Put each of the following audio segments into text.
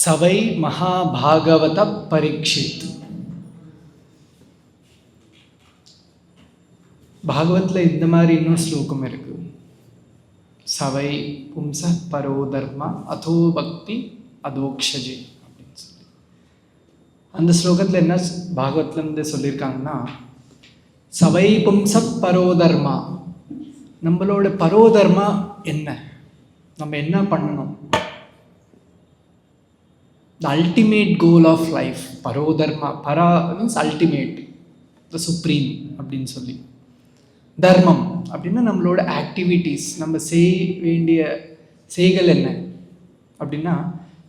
சவை மகாபாகவத பரீட்சித். பாகவத்தில் இந்த மாதிரி இன்னும் ஸ்லோகம் இருக்கு. சவை பும்ச பரோதர்மா அதோ பக்தி அதோக்ஷஜே அப்படின்னு சொல்லி அந்த ஸ்லோகத்தில் என்ன பாகவத்தில் இருந்து சொல்லியிருக்காங்கன்னா, சவை பும்ச பரோதர்மா, நம்மளோட பரோதர்மா என்ன, நம்ம என்ன பண்ணணும், the ultimate goal of life. பரோதர்மா, பரா மீன்ஸ் அல்டிமேட், த சுப்ரீம் அப்படின்னு சொல்லி. தர்மம் அப்படின்னா நம்மளோட ஆக்டிவிட்டீஸ், நம்ம செய்ய வேண்டிய செய்கள் என்ன அப்படின்னா,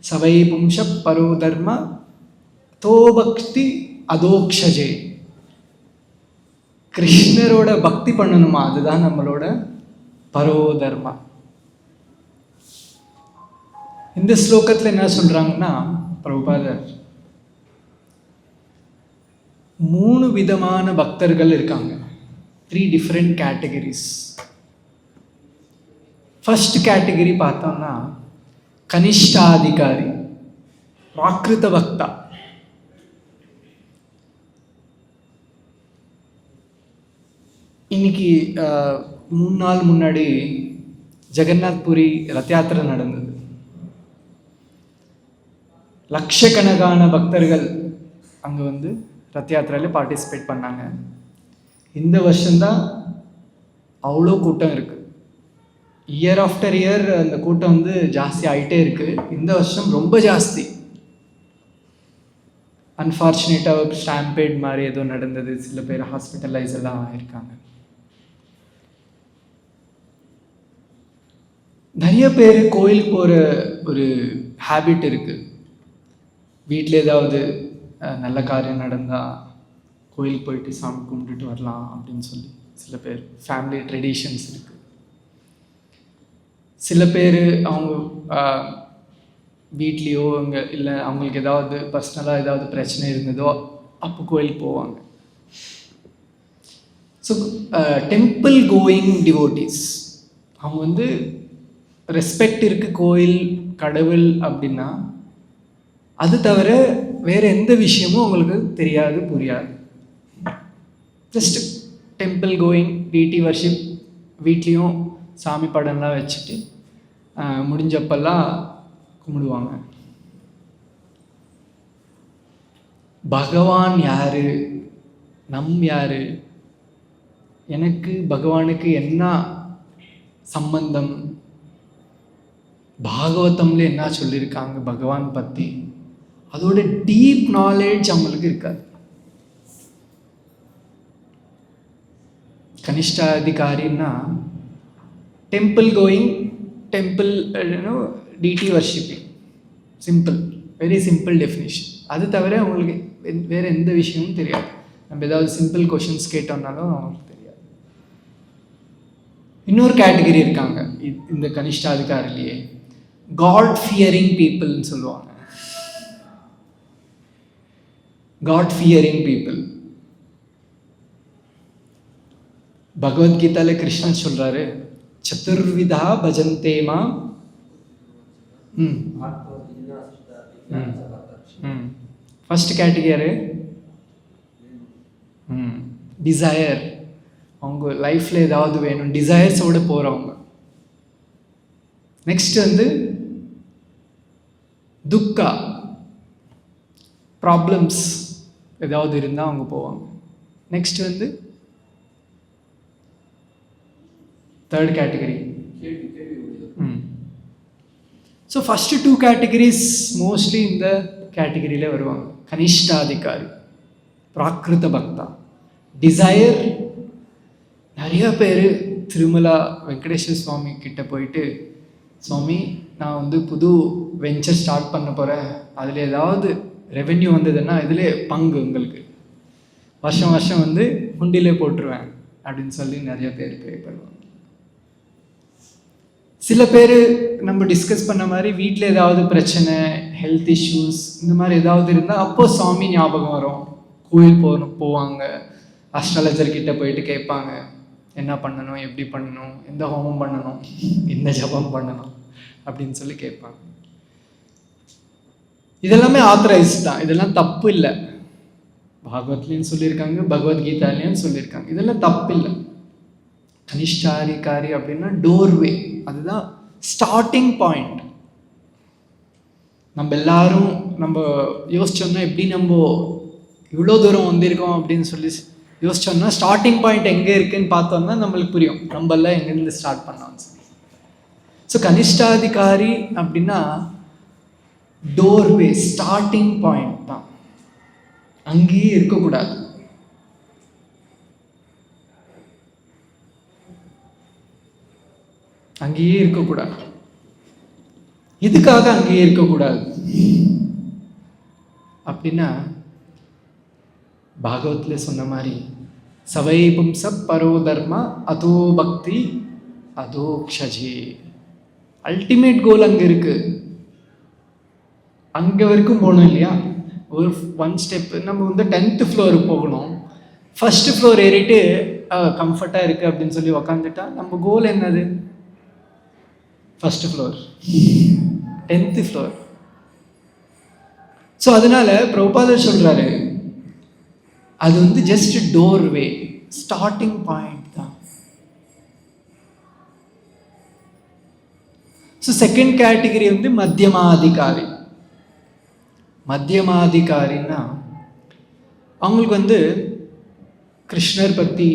சவை பும்ச பரோதர்மா தோபக்தி அதோக்ஷஜே, கிருஷ்ணரோட பக்தி பண்ணணுமா, அதுதான் நம்மளோட பரோதர்மா. இந்த ஸ்லோகத்தில் என்ன சொல்றாங்கன்னா, பிரபுபாதர் 3 விதமான பக்தர்கள் இருக்காங்க. 3 different categories. ஃபர்ஸ்ட் கேட்டகரி பார்த்தோம்னா கனிஷ்டாதிகாரி, பிராகிருத பக்தா. இன்னைக்கு 3 நாள் முன்னாடி ஜெகநாத் புரி ரத யாத்திரை நடந்தது. லட்சக்கணக்கான பக்தர்கள் அங்கே வந்து ரத யாத்திரையில் பார்ட்டிசிபேட் பண்ணாங்க. இந்த வருஷம்தான் அவ்வளோ கூட்டம் இருக்குது. இயர் ஆஃப்டர் இயர் அந்த கூட்டம் வந்து ஜாஸ்தி ஆகிட்டே இருக்குது. இந்த வருஷம் ரொம்ப ஜாஸ்தி. அன்ஃபார்ச்சுனேட்டாக ஸ்டாம்பேட் மாதிரி ஏதோ நடந்தது, சில பேர் ஹாஸ்பிட்டலைஸ் எல்லாம் ஆகியிருக்காங்க. நிறைய பேர் கோயிலுக்கு போகிற ஒரு ஹேபிட் இருக்குது. வீட்டில் ஏதாவது நல்ல காரியம் நடந்தால் கோயிலுக்கு போயிட்டு சாமி கும்பிட்டுட்டு வரலாம் அப்படின்னு சொல்லி சில பேர் ஃபேமிலி ட்ரெடிஷன்ஸ் இருக்குது. சில பேர் அவங்க வீட்லேயோ அங்கே இல்லை அவங்களுக்கு ஏதாவது பர்சனலாக ஏதாவது பிரச்சனை இருந்ததோ அப்போ கோயிலுக்கு போவாங்க. ஸோ டெம்பிள் கோயிங் டிவோட்டீஸ், அவங்க வந்து ரெஸ்பெக்ட் இருக்குது கோயில் கடவுள் அப்படின்னா, அது தவிர வேறு எந்த விஷயமும் அவங்களுக்கு தெரியாது, புரியாது. Just temple going, deity worship, வீட்லேயும் சாமி படம்லாம் வச்சுட்டு முடிஞ்சப்பெல்லாம் கும்பிடுவாங்க. பகவான் யாரு, யாரு, எனக்கு பகவானுக்கு என்ன சம்பந்தம், பாகவதம்ல என்ன சொல்லியிருக்காங்க பகவான் பற்றி, அதோட டீப் நாலேஜ் அவங்களுக்கு இருக்காது. கனிஷ்ட அதிகாரின்னா temple going, temple deity worshipping, simple, very simple definition. அது தவிர அவங்களுக்கு வேறு எந்த விஷயமும் தெரியாது. நம்ம ஏதாவது சிம்பிள் கொஷின்ஸ் கேட்டோம்னாலும் அவங்களுக்கு தெரியாது. இன்னொரு கேட்டகரி இருக்காங்க இந்த கனிஷ்ட அதிகாரிலேயே, காட் ஃபியரிங் பீப்புள்னு சொல்லுவாங்க. God fearing people. பகவத்கீதால கிருஷ்ணன் சொல்றாரு, சதுர்விதா பஜந்தேமா. ஃபர்ஸ்ட் கேட்டகரி டிசையர், அவங்க லைஃப்ல ஏதாவது வேணும், டிசையர்ஸோட போறவங்க. நெக்ஸ்ட் வந்து துக்கா, ப்ராப்ளம்ஸ் ஏதாவது இருந்தால் அவங்க போவாங்க. நெக்ஸ்ட் வந்து third category. So first 2 categories mostly இந்த கேட்டகரியில் வருவாங்க. கனிஷ்டாதிகாரி, பிராகிருத பக்தா, டிசையர். நிறைய பேர் திருமலா வெங்கடேஸ்வர சுவாமி கிட்ட போயிட்டு, சுவாமி நான் வந்து புது வெஞ்சர் ஸ்டார்ட் பண்ண போகிறேன், அதில் ஏதாவது ரெவென்யூ வந்ததுன்னா இதில் பங்கு உங்களுக்கு வருஷம் வருஷம் வந்து உண்டிலே போட்டுருவேன் அப்படின்னு சொல்லி நிறைய பேர் ப்ரே பண்ணுவாங்க. சில பேர் நம்ம டிஸ்கஸ் பண்ண மாதிரி வீட்டில் ஏதாவது பிரச்சனை, ஹெல்த் இஷ்யூஸ் இந்த மாதிரி ஏதாவது இருந்தால் அப்போ சாமி ஞாபகம் வரும், கோயில் போவாங்க, அஸ்ட்ராலஜர் கிட்ட போயிட்டு கேட்பாங்க என்ன பண்ணணும், எப்படி பண்ணணும், எந்த ஹோமம் பண்ணணும், எந்த ஜபம் பண்ணணும் அப்படின்னு சொல்லி கேட்பாங்க. இதெல்லாமே ஆத்தரைஸ் தான், இதெல்லாம் தப்பு இல்லை. பாகவத்லேயும் சொல்லியிருக்காங்க, பகவத்கீதாலேயும் சொல்லியிருக்காங்க, இதெல்லாம் தப்பு இல்லை. கனிஷ்டாதிகாரி அப்படின்னா டோர்வே, அதுதான் ஸ்டார்டிங் பாயிண்ட். நம்ம எல்லாரும் நம்ம யோசிச்சோம்னா எப்படி நம்ம இவ்வளோ தூரம் வந்திருக்கோம் அப்படின்னு சொல்லி யோசிச்சோம்னா ஸ்டார்டிங் பாயிண்ட் எங்கே இருக்குன்னு பார்த்தோம்னா நம்மளுக்கு புரியும் நம்மளாம் எங்கேருந்து ஸ்டார்ட் பண்ணோம். ஸோ கனிஷ்டாதிகாரி அப்படின்னா டோர்வே, ஸ்டார்டிங் பாயிண்ட் தான். அங்கேயே இருக்கக்கூடாது. அங்கேயே இருக்கக்கூடாது. எதுக்காக அங்கேயே இருக்கக்கூடாது அப்படின்னா, பாகவத்ல சொன்ன மாதிரி சவை பும்ச பரோ தர்மா அதோ பக்தி அதோ க்ஷஜே. அல்டிமேட் கோல் அங்கே இருக்கு. அங்கே வரைக்கும் போகணும் இல்லையா? ஒரு ஒன் ஸ்டெப் நம்ம வந்து 10th ஃப்ளோர் போகணும். ஃபர்ஸ்ட் ஃப்ளோர் ஏறிட்டு கம்ஃபர்ட்டாக இருக்குது அப்படின்னு சொல்லி உக்காந்துட்டா நம்ம கோல் என்னது? First floor, 10th floor. So அதனால பிரபுபாதர் சொல்றாரு, அது வந்து ஜஸ்ட் டோர்வே, ஸ்டார்டிங் பாயிண்ட் தான். ஸோ செகண்ட் கேட்டகரி வந்து மத்தியமாதிகாரி. மத்தியமாதிகாரின்னா அவங்களுக்கு வந்து கிருஷ்ணர் பற்றி,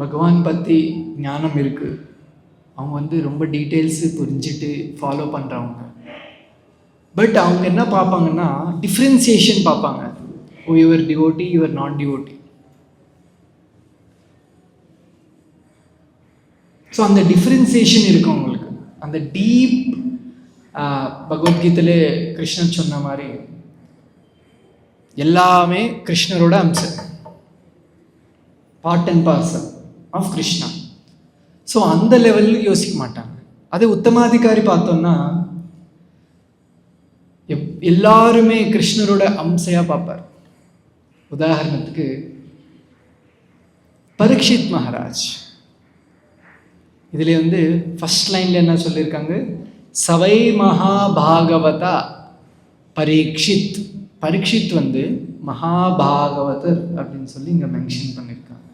பகவான் பற்றி ஞானம் இருக்கு. அவங்க வந்து ரொம்ப டீட்டெயில்ஸு புரிஞ்சுட்டு ஃபாலோ பண்ணுறவங்க. பட் அவங்க என்ன பார்ப்பாங்கன்னா டிஃப்ரென்சியேஷன் பார்ப்பாங்க. ஓ, யுவர் டிவோட்டி, யுவர் நான் டிவோட்டி. ஸோ அந்த டிஃப்ரென்சியேஷன் இருக்கும் அவங்களுக்கு. அந்த டீப் பகவத்கீதையிலே கிருஷ்ணன் சொன்ன மாதிரி எல்லாமே கிருஷ்ணரோட அம்சம், part and parcel of Krishna. So அந்த லெவலில் யோசிக்க மாட்டாங்க. அதே உத்தமாதிகாரி பார்த்தோம்னா எல்லாருமே கிருஷ்ணரோட அம்சையாக பார்ப்பார். உதாரணத்துக்கு பரீட்சித் மகாராஜ். இதில் வந்து ஃபர்ஸ்ட் லைனில் என்ன சொல்லியிருக்காங்க? சவை மகாபாகவதா பரீட்சித். பரீட்சித் வந்து மகாபாகவதர் அப்படின்னு சொல்லி இங்கே மென்ஷன் பண்ணியிருக்காங்க.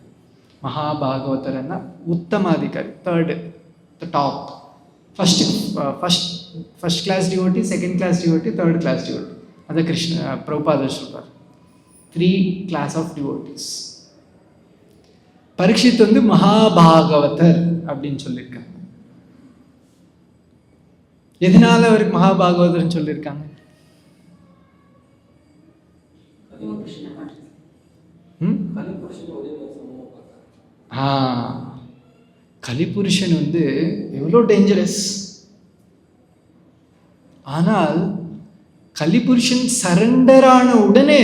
மகாபாகவதர்னா உத்தமாதிகாரி, third, top. First class devotee, second class devotee, third class devotee. அதை பிரபுபாதர் சொல்றார். 3 கிளாஸ் ஆஃப் டிவோட்டிஸ். பரீட்சித் வந்து மகாபாகவதர் அப்படின்னு சொல்லியிருக்காங்க. எதனால அவருக்கு மகாபாகவதர்னு சொல்லியிருக்காங்க? கலிபுருஷன் வந்து எவ்வளோ டேஞ்சரஸ். ஆனால் கலிபுருஷன் சரண்டர் ஆன உடனே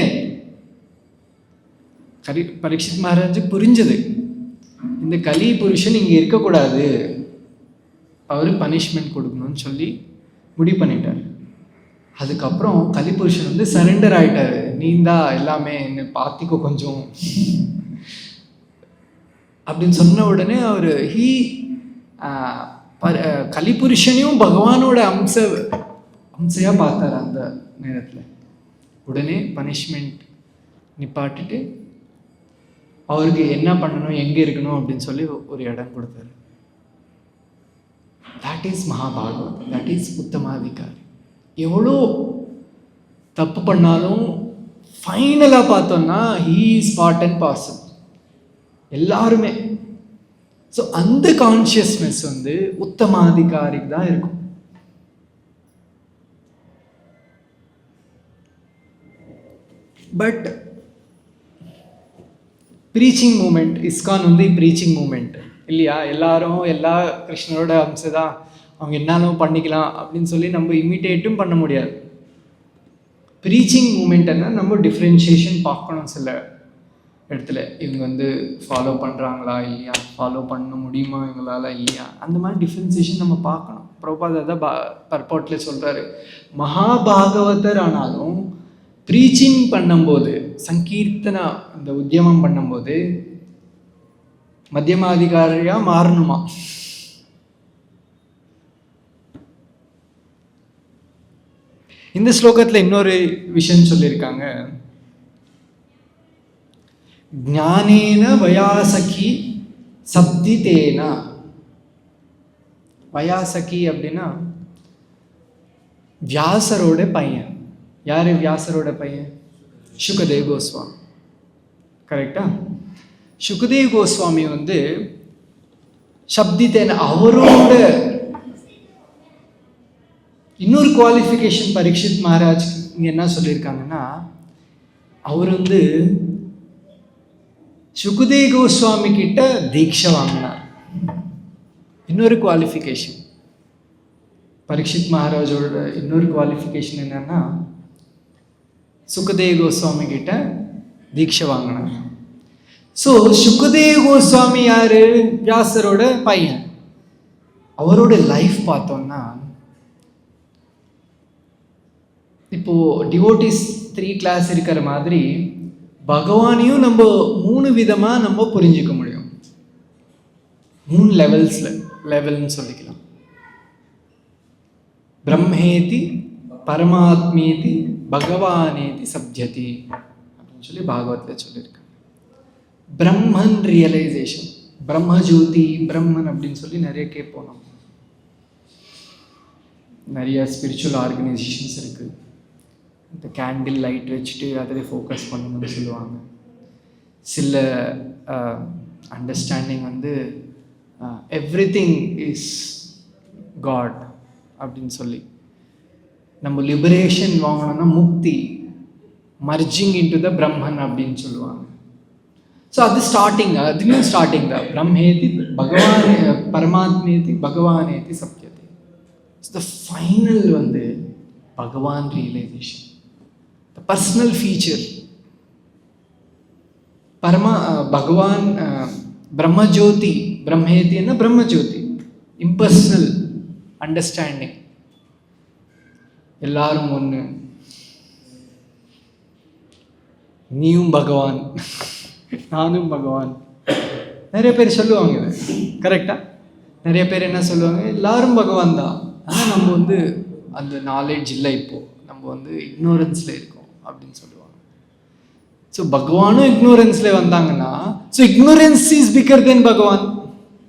பரீட்சித் மகாராஜுக்கு புரிஞ்சது, இந்த கலி புருஷன் இங்கே இருக்கக்கூடாது, அவரு பனிஷ்மெண்ட் கொடுக்கணும்னு சொல்லி முடிவு பண்ணிட்டார். அதுக்கப்புறம் கலிபுருஷன் வந்து சரண்டர் ஆயிட்டாரு. நீந்தா எல்லாமே என்ன பார்த்திக்கோ கொஞ்சம் அப்படின்னு சொன்ன உடனே அவர் கலிபுருஷனையும் பகவானோட அம்சையா பார்த்தார். அந்த நேரத்தில் உடனே பனிஷ்மெண்ட் நிப்பாட்டிட்டு அவருக்கு என்ன பண்ணணும், எங்கே இருக்கணும் அப்படின்னு சொல்லி ஒரு இடம் கொடுத்தாரு. தட் இஸ் மகாபாகவத், தட் இஸ் உத்தமாதிகாரி. எவ்வளோ தப்பு பண்ணாலும் ஃபைனலாக பார்த்தோம்னா he is part and parcel, எல்லாருமே. ஸோ அந்த கான்ஷியஸ்னஸ் வந்து உத்தமாதிகாரிக்கு தான் இருக்கும். பட் ப்ரீச்சிங் மூமெண்ட், இஸ்கான் வந்து ப்ரீச்சிங் மூமெண்ட் இல்லையா? எல்லாரும் எல்லா கிருஷ்ணரோட அம்சதான், அவங்க என்னாலும் பண்ணிக்கலாம் அப்படின்னு சொல்லி நம்ம இமிட்டேட்டும் பண்ண முடியாது. ப்ரீச்சிங் மூமெண்ட்னா நம்ம டிஃப்ரென்ஷியேஷன் பார்க்கணும். சில இடத்துல இவங்க வந்து ஃபாலோ பண்ணுறாங்களா இல்லையா, ஃபாலோ பண்ண முடியுமா இவங்களால இல்லையா, அந்த மாதிரி டிஃப்ரென்சியேஷன் நம்ம பார்க்கணும். பிரபுபாதர் தான் பர்பாட்டில் சொல்கிறாரு, மகாபாகவதர் ஆனாலும் ப்ரீச்சிங் பண்ணும்போது, சங்கீர்த்தனா இந்த உத்தியமம் பண்ணும்போது மத்தியமாதிகாரியாக மாறணுமா. இந்த ஸ்லோகத்தில் இன்னொரு விஷயம் சொல்லியிருக்காங்க. ஞானேன வயாசகி சப்திதேனா. வயாசகி அப்படின்னா வியாசரோட பையன். யாரு வியாசரோட பையன்? சுகதேவ் கோஸ்வாமி. கரெக்டா? சுகதேவ் கோஸ்வாமி சப்திதேன அவரோட இன்னொரு குவாலிஃபிகேஷன் பரீட்சித் மகாராஜ் இங்கே என்ன சொல்லியிருக்காங்கன்னா, அவர் சுகதேவ் கோஸ்வாமி கிட்ட தீட்சை வாங்கினார். இன்னொரு குவாலிஃபிகேஷன் பரீட்சித் மகாராஜோட இன்னொரு குவாலிஃபிகேஷன் என்னன்னா, சுகதேவ் கோஸ்வாமி கிட்ட தீட்சை வாங்கினார். ஸோ சுகதேவ் கோஸ்வாமி யாரு? வியாசரோட பையன். அவரோட லைஃப் பார்த்தோம்னா, இப்போ டிவோட்டிஸ் 3 கிளாஸ் இருக்கிற மாதிரி பகவானையும் நம்ம 3 விதமா நம்ம புரிஞ்சுக்க முடியும். 3 லெவல்னு சொல்லிக்கலாம். பிரம்மேதி பரமாத்மேதி பகவானேதி சப்ஜதி அப்படின்னு சொல்லி பாகவத்தில் சொல்லியிருக்காங்க. பிரம்மன் ரியலைசேஷன், பிரம்மஜோதி, பிரம்மன் அப்படின்னு சொல்லி நிறைய கேட்போம். நம்ம நிறைய ஸ்பிரிச்சுவல் ஆர்கனைசேஷன்ஸ் இருக்குது. இந்த கேண்டில் லைட் வச்சுட்டு அதில் ஃபோக்கஸ் பண்ணணும்னு சொல்லுவாங்க. சில அண்டர்ஸ்டாண்டிங் எவ்ரிதிங் இஸ் காட் அப்படின்னு சொல்லி நம்ம லிபரேஷன் வாங்கணும்னா முக்தி, மர்ஜிங் இன்டு த பிரம்மன் அப்படின்னு சொல்லுவாங்க. ஸோ அது அதுவும் ஸ்டார்டிங் தான். பிரம்மேதி பகவான் பரமாத்மேதி பகவானேதி சப்ஜதி. த ஃபைனல் பகவான் ரியலைசேஷன், த பர்சனல் ஃபீச்சர். பகவான் பிரம்மஜோதி, பிரம்மேதின்னா பிரம்மஜோதி, இம்பர்சனல் அண்டர்ஸ்டாண்டிங். எல்லாரும் ஒன்று, நீயும் பகவான் நானும் பகவான். நிறைய பேர் சொல்லுவாங்க இது. கரெக்டா? நிறைய பேர் என்ன சொல்லுவாங்க, எல்லாரும் பகவான் தான், ஆனால் நம்ம அந்த நாலேஜ் இல்லை, இப்போ நம்ம இக்னோரன்ஸில் இருக்கோம் அப்படின்னு சொல்லுவாங்க. ஸோ பகவானும் இக்னோரன்ஸில் வந்தாங்கன்னா, ஸோ இக்னோரன்ஸ் இஸ் பிகர் தென் பகவான்.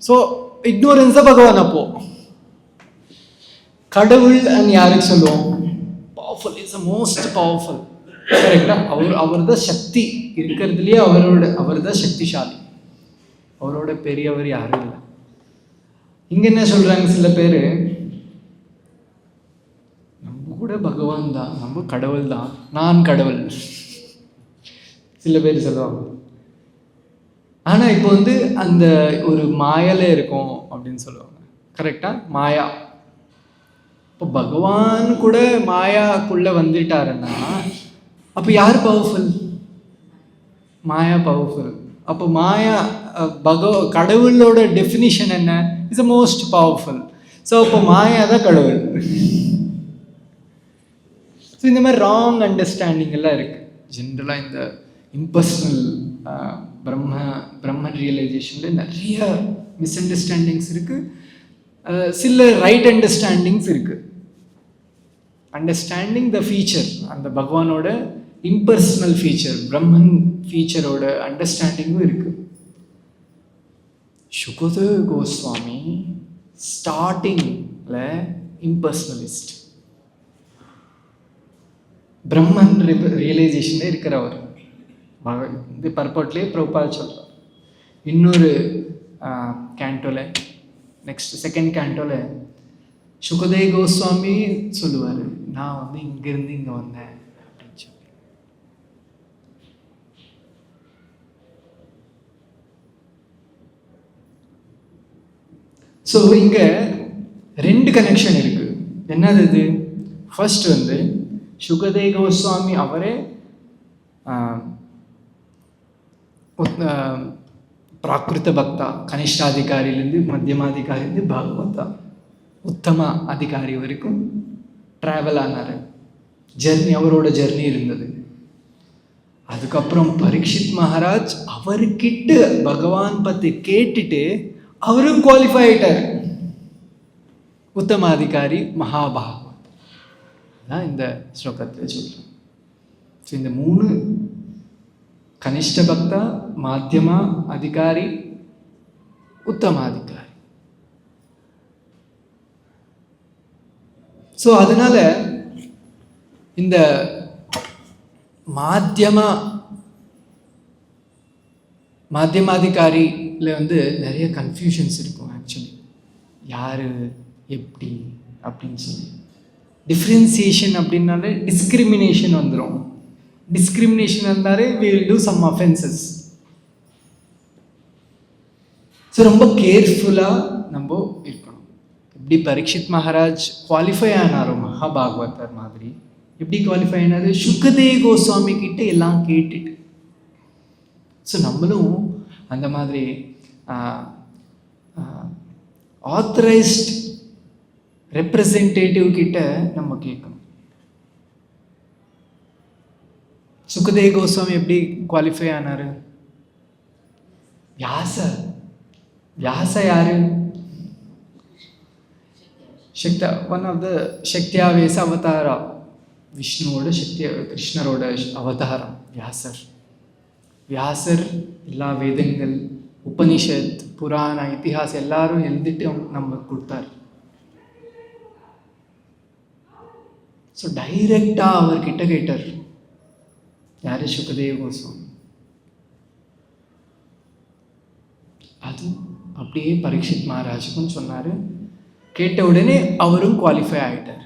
ஸோ இக்னோரன்ஸ் தான் பகவான். அப்போ கடவுள் யாருக்கு சொல்லுவோம்? Powerful, is the most powerful. கரெக்டா? அவர் தான் சக்தி இருக்கிறதுலையே, அவர் தான் சக்திசாலி. அவரோட பெரியவர் யாரும் இல்லை. இங்க என்ன சொல்றாங்க சில பேர், நம்ம கூட பகவான் தான், நம்ம கடவுள் தான், நான் கடவுள் சில பேர் சொல்லுவாங்க. ஆனா இப்போ அந்த ஒரு மாயால இருக்கும் அப்படின்னு சொல்லுவாங்க. கரெக்டா? மாயா. இப்போ பகவான் கூட மாயாக்குள்ள வந்துட்டாருன்னா அப்போ யார் பவர்ஃபுல்? மாயா பவர்ஃபுல். அப்போ மாயா கடவுளோட டெஃபினிஷன் என்ன? Is the most powerful. So அப்போ மாயா தான் கடவுள். ஸோ இந்த மாதிரி ராங் அண்டர்ஸ்டாண்டிங் எல்லாம் இருக்கு ஜென்ரலாக. இந்த இம்பர்சனல் பிரம்மன் ரியலைசேஷனில் நிறைய மிஸ் அண்டர்ஸ்டாண்டிங்ஸ் இருக்கு. சில ரைட் அண்டர்ஸ்டாண்டிங்ஸ் இருக்கு. அண்டர்ஸ்டாண்டிங் த ஃபீச்சர், அந்த பகவானோட இம்பர்சனல் ஃபீச்சர், பிரம்மன் ஃபீச்சரோட அண்டர்ஸ்டாண்டிங்கும் இருக்கு. சுகதேவ் கோஸ்வாமி ஸ்டார்டிங்ல இம்பர்சனலிஸ்ட், பிரம்மன் ரியலைசேஷன்ல இருக்கிறவர். இந்த பர்பட்லேயே பிரபுபாத் சொல்றார். இன்னொரு கேண்டோல, நெக்ஸ்ட் செகண்ட் கேண்டோல சுகதேவ் கோஸ்வாமி சொல்லுவார், நான் இங்கிருந்து இங்கே வந்தேன் அப்படின்னு சொல்லி. ஸோ இங்கே 2 கனெக்ஷன் இருக்கு. என்னது இது? ஃபர்ஸ்ட் சுகதேவ் கோஸ்வாமி அவரே பிராகிருத பக்தா, கனிஷ்டாதிகாரிலேருந்து மத்தியமாதிகாரிலேருந்து பாகவதா உத்தம அதிகாரி வரைக்கும் ட்ராவல் ஆனார். ஜர்னி, அவரோட ஜர்னி இருந்தது. அதுக்கப்புறம் பரீட்சித் மகாராஜ் அவர்கிட்ட பகவான் பற்றி கேட்டுட்டு அவரும் குவாலிஃபை ஆயிட்டார், உத்தம அதிகாரி, மகாபாகவத். அதான் இந்த ஸ்லோகத்தில் சொல்கிறேன். ஸோ இந்த 3 கனிஷ்ட பக்தா, மாத்தியமா அதிகாரி, உத்தமாதிகாரி. ஸோ அதனால இந்த மாத்தியமாதிகாரியில் நிறைய கன்ஃபியூஷன்ஸ் இருக்கும். ஆக்சுவலி யார் எப்படி அப்படின்னு சொல்லி டிஃப்ரென்சியேஷன் அப்படின்னாலே டிஸ்கிரிமினேஷன் வந்துடும். டிஸ்கிரிமினேஷன் இருந்தாலே we will do some offenses. So ரொம்ப கேர்ஃபுல்லாக நம்ம இருக்கணும். எப்படி பரீட்சித் மகாராஜ் குவாலிஃபை ஆனாரோ மகாபாகவதர் மாதிரி, எப்படி குவாலிஃபை ஆனாரு? சுகதேவ் கோஸ்வாமி கிட்ட எல்லாம் கேட்டுட்டு. ஸோ நம்மளும் அந்த மாதிரி ஆத்தரைஸ்ட் ரெப்ரசன்டேட்டிவ் கிட்ட நம்ம கேட்கணும். சுகதேவ் கோஸ்வாமி எப்படி குவாலிஃபை ஆனாரு? வியாச யாரு? ஒன் ஆஃப் த சக்தியாவேச அவதாரா, விஷ்ணுவோட கிருஷ்ணரோட அவதாரம் வியாசர் எல்லா வேதங்கள், உபனிஷத், புராண, இத்திஹாஸ் எல்லாரும் எழுதிட்டு நம்ம கொடுத்தார். ஸோ டைரக்டாக அவர்கிட்ட கேட்டார். யாரு? சுகதேவ் கோஸ்வாமி. அது அப்படியே பரீட்சித் மகாராஜுக்கும் சொன்னார். கேட்ட உடனே அவரும் குவாலிஃபை ஆகிட்டார்.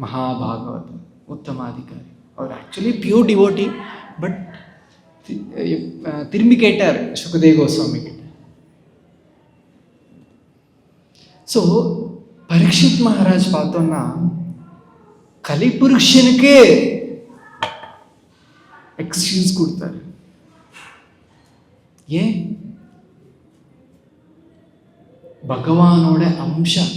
மகாபாகவத் உத்தமாதிகாரி. அவர் ஆக்சுவலி பியூர் டிவோட்டி. பட் திரும்பி கேட்டார் சுகதேவ் கோஸ்வாமி கிட்ட. ஸோ பரீட்சித் மகாராஜ் பார்த்தோம்னா கலிபுருஷனுக்கே எக்ஸ்கியூஸ் கொடுத்தாரு. ஏன்? பகவானோட அம்சம்.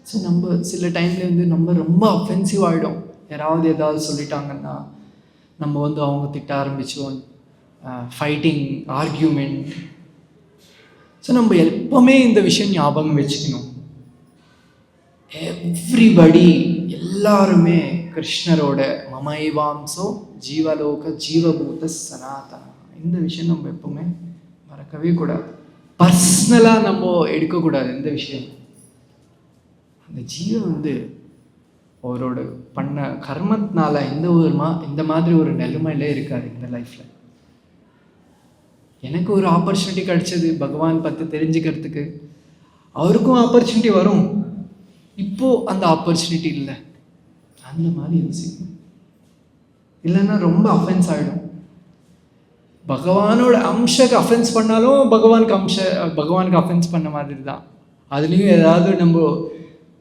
ஸோ நம்ம சில டைம்ல நம்ம ரொம்ப அஃபென்சிவ் ஆகிடும். யாராவது ஏதாவது சொல்லிட்டாங்கன்னா நம்ம அவங்க திட்ட ஆரம்பிச்சோம், ஃபைட்டிங், ஆர்கியூமெண்ட். ஸோ நம்ம எப்பவுமே இந்த விஷயம் ஞாபகம் வச்சுக்கணும். எவ்ரிபடி, எல்லாருமே கிருஷ்ணரோட மமைவாம்சோ ஜீவலோக ஜீவபூத சனாதன. இந்த விஷயம் நம்ம எப்பவுமே மறக்கவே கூடாது. பர்சனலாக நம்ம எடுக்கக்கூடாது இந்த விஷயம். அந்த ஜீவன் அவரோட பண்ண கர்மத்தினால இந்த மாதிரி ஒரு நிலைமையில இருக்காரு இந்த லைஃப்பில். எனக்கு ஒரு ஆப்பர்ச்சுனிட்டி கிடைச்சது பகவான் பற்றி தெரிஞ்சுக்கிறதுக்கு. அவருக்கும் ஆப்பர்ச்சுனிட்டி வரும். இப்போது அந்த ஆப்பர்ச்சுனிட்டி இல்லை. அந்த மாதிரி யோசிக்கணும். இல்லைன்னா ரொம்ப அஃபென்ஸ் ஆகிடும். பகவானோட அம்சக்கு அஃபென்ஸ் பண்ணாலும் பகவானுக்கு அஃபென்ஸ் பண்ண மாதிரி தான். அதுலேயும் ஏதாவது நம்ம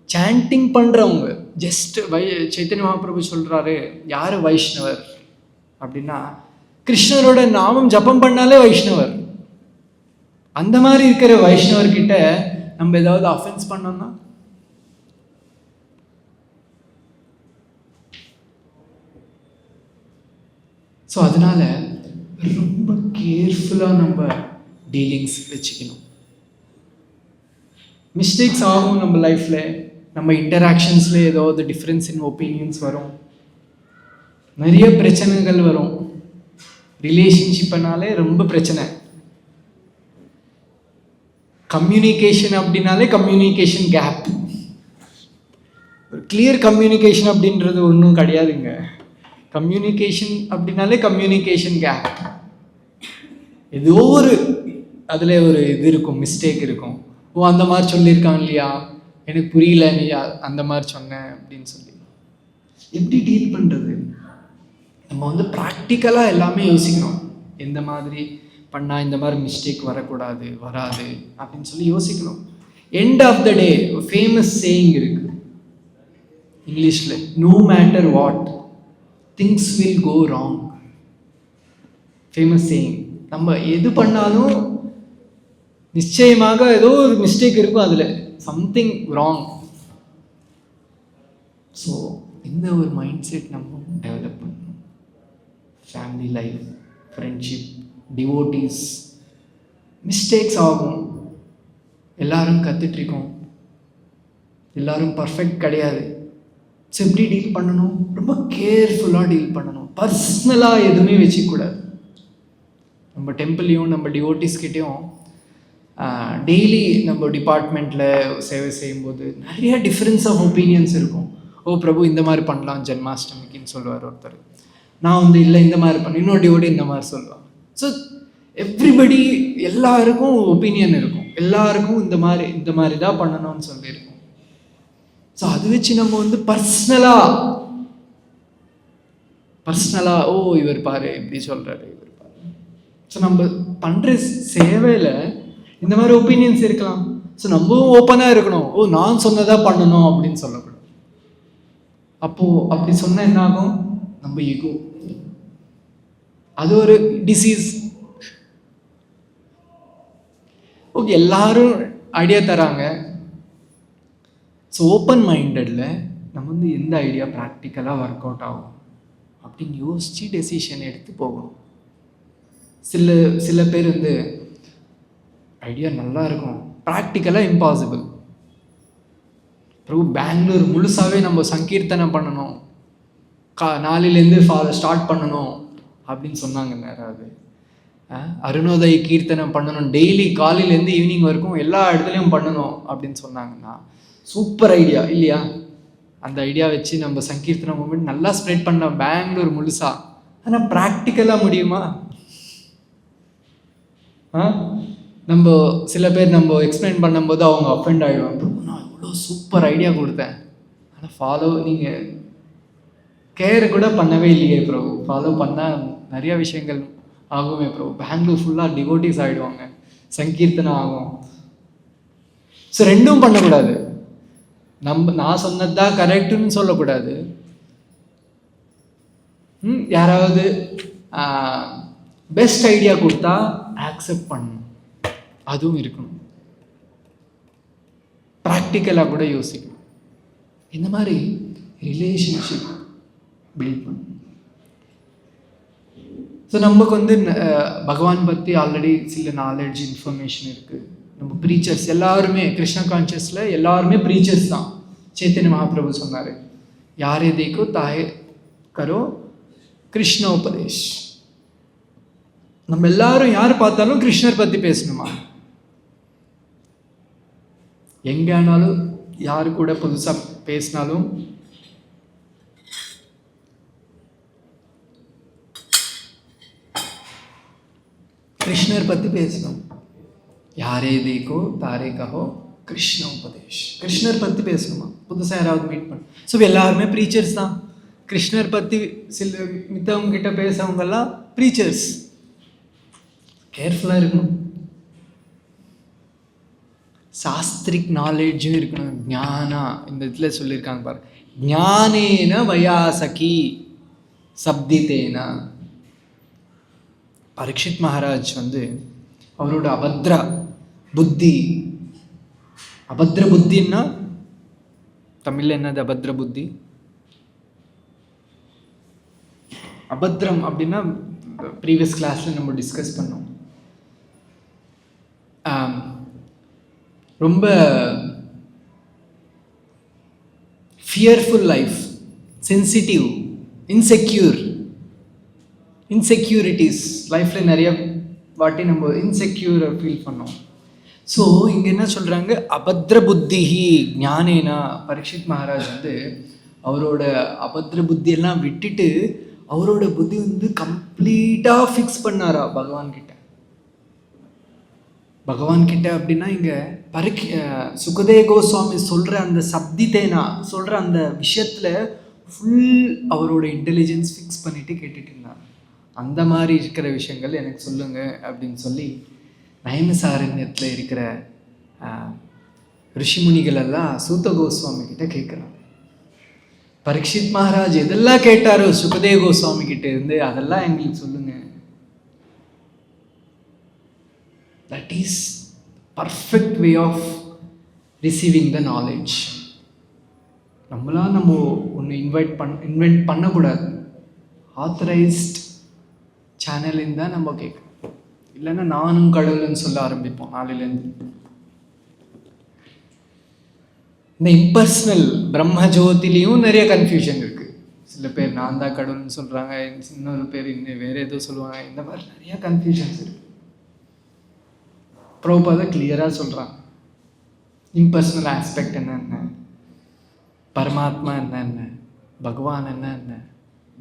சாண்டிங் பண்ணுறவங்க, ஜஸ்ட் சைத்தன்ய மகாபிரபு சொல்கிறாரு, யார் வைஷ்ணவர் அப்படின்னா கிருஷ்ணரோட நாமம் ஜபம் பண்ணாலே வைஷ்ணவர். அந்த மாதிரி இருக்கிற வைஷ்ணவர்கிட்ட நம்ம ஏதாவது அஃபென்ஸ் பண்ணோம்னா ஸோ அதனால் ரொம்ப கேர்ஃபுல்லாக நம்ம டீலிங்ஸ் வச்சுக்கணும். மிஸ்டேக்ஸ் ஆகும் நம்ம லைஃப்பில். நம்ம இன்டராக்ஷன்ஸில் ஏதாவது டிஃப்ரென்ஸ் இன் ஒப்பீனியன்ஸ் வரும். நிறைய பிரச்சனைகள் வரும். ரிலேஷன்ஷிப்னாலே ரொம்ப பிரச்சனை. கம்யூனிகேஷன் அப்படின்னாலே கம்யூனிகேஷன் கேப். ஒரு கிளியர் கம்யூனிகேஷன் அப்படின்றது ஒன்றும் கிடையாதுங்க. கம்யூனிகேஷன் அப்படின்னாலே கம்யூனிகேஷன் கேப். ஏதோ அதில் ஒரு இது இருக்கும், மிஸ்டேக் இருக்கும். அந்த மாதிரி சொல்லியிருக்கான் இல்லையா, எனக்கு புரியல, நீ அந்த மாதிரி சொன்னேன் அப்படின்னு சொல்லி எப்படி டீல் பண்ணுறது? நம்ம ப்ராக்டிக்கலாக எல்லாமே யோசிக்கணும். எந்த மாதிரி பண்ணால் இந்த மாதிரி மிஸ்டேக் வராது அப்படின்னு சொல்லி யோசிக்கணும். End of the day famous saying இருக்கு இங்கிலீஷில், no matter what things will go wrong. Famous saying. நம்ம எது பண்ணாலும் நிச்சயமாக ஏதோ ஒரு மிஸ்டேக் இருக்கும், அதில் சம்திங் ராங். ஸோ இந்த ஒரு மைண்ட் செட் நம்ம டெவலப் பண்ணணும். Family life, friendship, devotees, mistakes ஆகும், எல்லாரும் கற்றுட்ருக்கோம். எல்லாரும் பர்ஃபெக்ட் கிடையாது. ஸோ எப்படி டீல் பண்ணணும்? ரொம்ப கேர்ஃபுல்லாக டீல் பண்ணணும். பர்சனலாக எதுவுமே வச்சுக்கூடாது. நம்ம டெம்பிளையும் நம்ம டிவோட்டிஸ்கிட்டையும் டெய்லி நம்ம டிபார்ட்மெண்ட்டில் சேவை செய்யும்போது நிறைய டிஃப்ரென்ஸ் ஆஃப் ஒப்பீனியன்ஸ் இருக்கும். ஓ பிரபு இந்த மாதிரி பண்ணலாம் ஜென்மாஷ்டமிக்குன்னு சொல்லுவார் ஒருத்தர். நான் இல்லை இந்த மாதிரி பண்ண, இன்னொரு டிவோட்டி இந்த மாதிரி சொல்லுவாங்க. ஸோ எவ்ரிபடி எல்லாருக்கும் ஒப்பீனியன் இருக்கும். எல்லாருக்கும் இந்த மாதிரி தான் பண்ணணும்னு சொல்லியிருக்கோம். ஸோ அது வச்சு நம்ம பர்சனலா ஓ இவர் பாரு இப்படி சொல்றாரு, இவர் பாரு. ஸோ நம்ம பண்ற சேவையில இந்த மாதிரி ஒப்பீனியன்ஸ் இருக்கலாம். ஸோ நம்மவும் ஓப்பனாக இருக்கணும். ஓ நான் சொன்னதா பண்ணணும் அப்படின்னு சொல்லக்கூடாது. அப்போ அப்படி சொன்ன என்ன ஆகும்? நம்ம ஈகோ, அது ஒரு டிசீஸ். ஓகே, எல்லாரும் ஐடியா தராங்க. ஸோ ஓப்பன் மைண்டடில் நம்ம எந்த ஐடியா ப்ராக்டிக்கலாக ஒர்க் அவுட் ஆகும் அப்படின்னு யோசித்து டெசிஷன் எடுத்து போகணும். சில பேர் ஐடியா நல்லா இருக்கும், ப்ராக்டிக்கலாக இம்பாசிபிள். அப்புறம் பெங்களூர் முழுசாகவே நம்ம சங்கீர்த்தனம் பண்ணணும், நாளிலேருந்து ஸ்டார்ட் பண்ணணும் அப்படின்னு சொன்னாங்க. யாராவது அருணோதய கீர்த்தனம் பண்ணணும், டெய்லி காலையிலேருந்து ஈவினிங் வரைக்கும் எல்லா இடத்துலையும் பண்ணணும் அப்படின்னு சொன்னாங்கன்னா சூப்பர் ஐடியா இல்லையா? அந்த ஐடியா வச்சு நம்ம சங்கீர்த்தன மூமெண்ட் நல்லா ஸ்ப்ரெட் பண்ணலாம் பெங்களூர் முழுசா. ஆனால் ப்ராக்டிக்கலாக முடியுமா? நம்ம சில பேர் நம்ம எக்ஸ்பிளைன் பண்ணும்போது அவங்க அஃபெண்ட் ஆகிடுவாங்க. நான் இவ்வளோ சூப்பர் ஐடியா கொடுத்தேன், ஆனால் நீங்கள் கேர் கூட பண்ணவே இல்லையே ப்ரோ. ஃபாலோ பண்ணால் நிறைய விஷயங்கள் ஆகுமே ப்ரோ. பெங்களூர் ஃபுல்லாக டிவோட்டிஸ் ஆகிடுவாங்க, சங்கீர்த்தனம் ஆகும். ஸோ ரெண்டும் பண்ணக்கூடாது. நான் சொன்னது தான் கரெக்டுன்னு சொல்லக்கூடாது. யாராவது பெஸ்ட் ஐடியா கொடுத்தா ஆக்செப்ட் பண்ணணும், அதுவும் இருக்கணும். ப்ராக்டிக்கலாக கூட யோசிக்கணும். இந்த மாதிரி ரிலேஷன்ஷிப் பில்ட் பண்ணணும். ஸோ நமக்கு பகவான் பற்றி ஆல்ரெடி சில நாலேஜ் இன்ஃபர்மேஷன் இருக்குது. நம்ம ப்ரீச்சர்ஸ் எல்லாருமே கிருஷ்ண கான்ஷியஸில் எல்லாருமே ப்ரீச்சர்ஸ் தான். சைத்தன்ய மகாபிரபு சொன்னார், யாரே தேக்கோ தாயே கரோ கிருஷ்ண உபதேஷ். நம்ம எல்லாரும் யார் பார்த்தாலும் கிருஷ்ணர் பற்றி பேசணுமா? எங்கேனாலும் யாரு கூட புதுசாக பேசினாலும் கிருஷ்ணர் பற்றி பேசணும். யாரே தேக்கோ தாரே கஹோ கிருஷ்ண உபதேஷ். கிருஷ்ணர் பற்றி பேசணுமா? புதுசாக யாராவது மீட் பண்ண. ஸோ எல்லாருமே ப்ரீச்சர்ஸ் தான். கிருஷ்ணர் பற்றி மித்தவங்க கிட்ட பேசவங்கெல்லாம் ப்ரீச்சர்ஸ். கேர்ஃபுல்லாக இருக்கணும். சாஸ்திரிக் நாலேஜும் இருக்கணும். ஞானா இந்த இதில் சொல்லியிருக்காங்க பாரு, ஞானேன வயாசகி சப்தித்தேனா. பரீட்சித் மகாராஜ் அவரோட அபத்ர புத்தின்னா தமிழில் என்னது? அபத்ர புத்தி. அபத்ரம் அப்படின்னா ப்ரீவியஸ் கிளாஸில் நம்ம டிஸ்கஸ் பண்ணோம். ரொம்ப ஃபியர்ஃபுல் லைஃப், சென்சிட்டிவ், இன்செக்யூரிட்டிஸ் லைஃப்பில் நிறைய வாட்டி நம்ம இன்செக்யூரை ஃபீல் பண்ணோம். ஸோ இங்கே என்ன சொல்கிறாங்க? அபத்ர புத்திஹி ஞானேனா. பரீட்சித் மகாராஜ் அவரோட அபத்ர புத்தியெல்லாம் விட்டுட்டு அவரோட புத்தி கம்ப்ளீட்டாக ஃபிக்ஸ் பண்ணாரா பகவான்கிட்ட. அப்படின்னா இங்கே சுகதேவ கோஸ்வாமி சொல்கிற அந்த சப்தித்தேனா சொல்கிற அந்த விஷயத்தில் ஃபுல் அவரோட இன்டெலிஜென்ஸ் ஃபிக்ஸ் பண்ணிட்டு கேட்டுட்டு இருந்தார். அந்த மாதிரி இருக்கிற விஷயங்கள் எனக்கு சொல்லுங்கள் அப்படின்னு சொல்லி நயனசாரண்யத்தில் இருக்கிற ரிஷிமுனிகள் எல்லாம் சூத கோஸ்வாமி கிட்ட கேட்குறாங்க. பரீட்சித் மகாராஜ் எதெல்லாம் கேட்டாரோ சுகதேவ கோஸ்வாமி கிட்ட இருந்து அதெல்லாம் எங்களுக்கு சொல்லுங்க. That is perfect way of receiving the knowledge. நம்ம ஒன்று இன்வென்ட் பண்ணக்கூடாது. ஆத்தரைஸ்ட் சேனலின் தான் நம்ம கேட்கணும். இல்லைன்னா நானும் கடவுள்னு சொல்ல ஆரம்பிப்போம் நாளிலேருந்து. இந்த இம்பர்சனல் பிரம்மஜோதிலையும் நிறைய கன்ஃபியூஷன் இருக்குது. சில பேர் நான் தான் கடவுள்னு சொல்கிறாங்க, இன்னொரு பேர் இன்னும் வேறு ஏதோ சொல்லுவாங்க. இந்த மாதிரி நிறைய கன்ஃபியூஷன்ஸ் இருக்குது. பிரபுபாதா கிளியராக சொல்கிறாங்க இம்பர்சனல் ஆஸ்பெக்ட் என்னென்ன, பரமாத்மா என்னென்ன, பகவான் என்னென்ன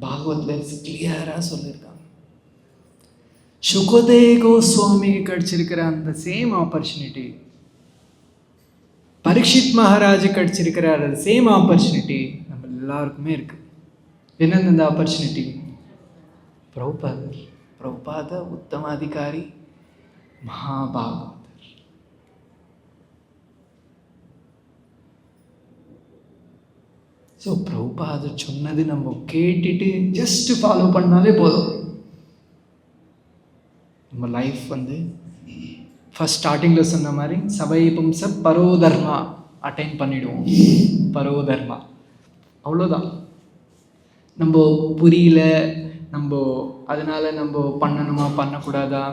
பாகவத்தில் கிளியராக சொல்லியிருக்காங்க. சுகதேவ் கோஸ்வாமிக்கு கிடைச்சிருக்கிற அந்த சேம் ஆப்பர்ச்சுனிட்டி பரீட்சித் மகாராஜ் கிடைச்சிருக்கிற அந்த சேம் ஆப்பர்ச்சுனிட்டி நம்ம எல்லாருக்குமே இருக்கு. என்னென்ன அந்த ஆப்பர்ச்சுனிட்டி? பிரபுபாத உத்தமாதிகாரி மகாபாகவதர். ஸோ பிரபுபாதர் சொன்னது நம்ம கேட்டுட்டு ஜஸ்ட் ஃபாலோ பண்ணாலே போதும். நம்ம லைஃப் ஃபர்ஸ்ட் ஸ்டார்டிங்கில் சொன்ன மாதிரி சபை பும்ச பரோதர்மா அட்டைன் பண்ணிவிடுவோம். பரோதர்மா அவ்வளோதான். நம்ம புரியல, நம்ம அதனால் நம்ம பண்ணணுமா பண்ணக்கூடாதா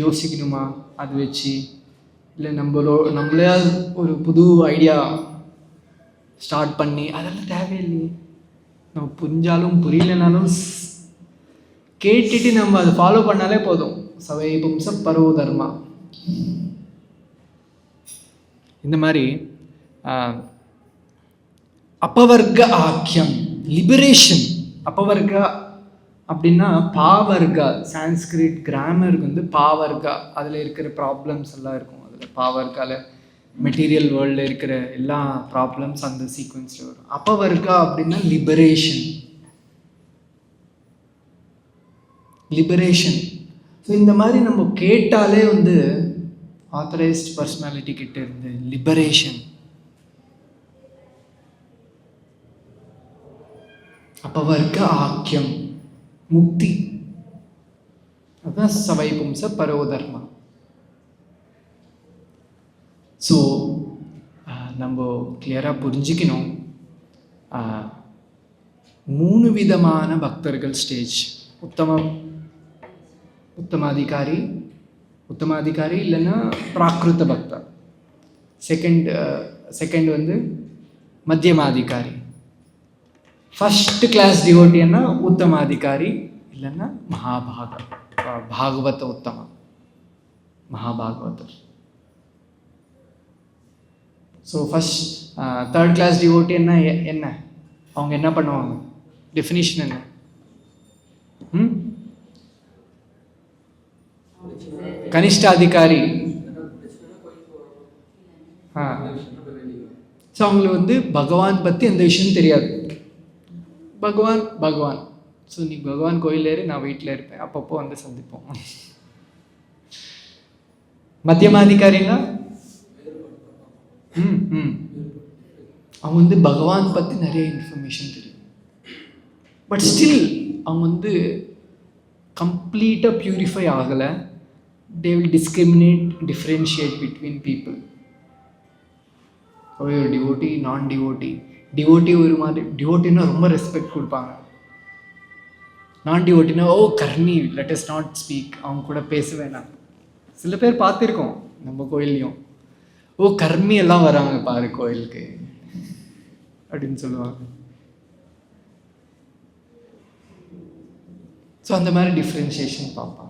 யோசிக்கணுமா அது வச்சு, இல்லை நம்மளே ஒரு புது ஐடியா ஸ்டார்ட் பண்ணி அதெல்லாம் தேவையில்லையே. நம்ம புரிஞ்சாலும் புரியலனாலும் கேட்டுட்டு நம்ம அதை ஃபாலோ பண்ணாலே போதும். சவை பும்ச பரோதர்மா. இந்த மாதிரி அப்பவர்க்க ஆக்கியம் லிபரேஷன். அப்பவர்க்கா அப்படின்னா பாவர்கா, சான்ஸ்கிரிட் கிராமருக்கு பாவர்கா, அதில் இருக்கிற ப்ராப்ளம்ஸ் எல்லாம் இருக்கும். அதில் பாவர்கால மெட்டீரியல் வேர்ல்டில் இருக்கிற எல்லா ப்ராப்ளம்ஸ் அந்த சீக்வன்ஸில் வரும். அப்பவர்க்கா அப்படின்னா லிபரேஷன். லிபரேஷன். ஸோ இந்த மாதிரி நம்ம கேட்டாலே ஆத்தரைஸ்ட் பர்சனாலிட்டி கிட்ட இருந்து லிபரேஷன். அப்பவர்க்க ஆக்கியம், முக்தி. அதுதான் சவை பும்ச பரோதர்மா. ஸோ நம்ம கிளியராக புரிஞ்சுக்கணும், 3 விதமான பக்தர்கள் ஸ்டேஜ். உத்தமாதிகாரி இல்லைன்னா பிராகிருத பக்தா. செகண்ட் மத்தியமாதிகாரி. ஃபர்ஸ்ட் கிளாஸ் டிவோட்டின்னா உத்தமாதிகாரி இல்லைன்னா பாகவத உத்தம மகாபாகவதர். ஸோ ஃபர்ஸ்ட் தேர்ட் கிளாஸ் டிவோட்டின்னா என்ன, அவங்க என்ன பண்ணுவாங்க? டெஃபினிஷன் என்ன? கனிஷ்டாதிகாரி. ஸோ அவங்களுக்கு பகவான் பற்றி எந்த விஷயமும் தெரியாது. பகவான் ஸோ நீ பகவான் கோயில் ஏறி, நான் வீட்டில் இருப்பேன், அப்பப்போ சந்திப்போம். மத்தியமாதிகாரின்னா அவங்க பகவான் பற்றி நிறைய இன்ஃபர்மேஷன் தெரியும். பட் ஸ்டில் அவங்க கம்ப்ளீட்டாக பியூரிஃபை ஆகலை. They will differentiate between people. ஒரு டிவோட்டி, நான் டிவோட்டி. டிவோட்டி ஒரு மாதிரி, டிவோட்டின்னா ரொம்ப ரெஸ்பெக்ட் கொடுப்பாங்க. நான் டிவோட்டினா Karmi, let us not speak, அவங்க கூட பேச வேணாம். சில பேர் பார்த்துருக்கோம் நம்ம கோயில்லையும், கர்மி எல்லாம் வராங்க பாரு கோயிலுக்கு அப்படின்னு சொல்லுவாங்க. ஸோ அந்த மாதிரி டிஃப்ரென்ஷியேஷன் பார்ப்பாங்க.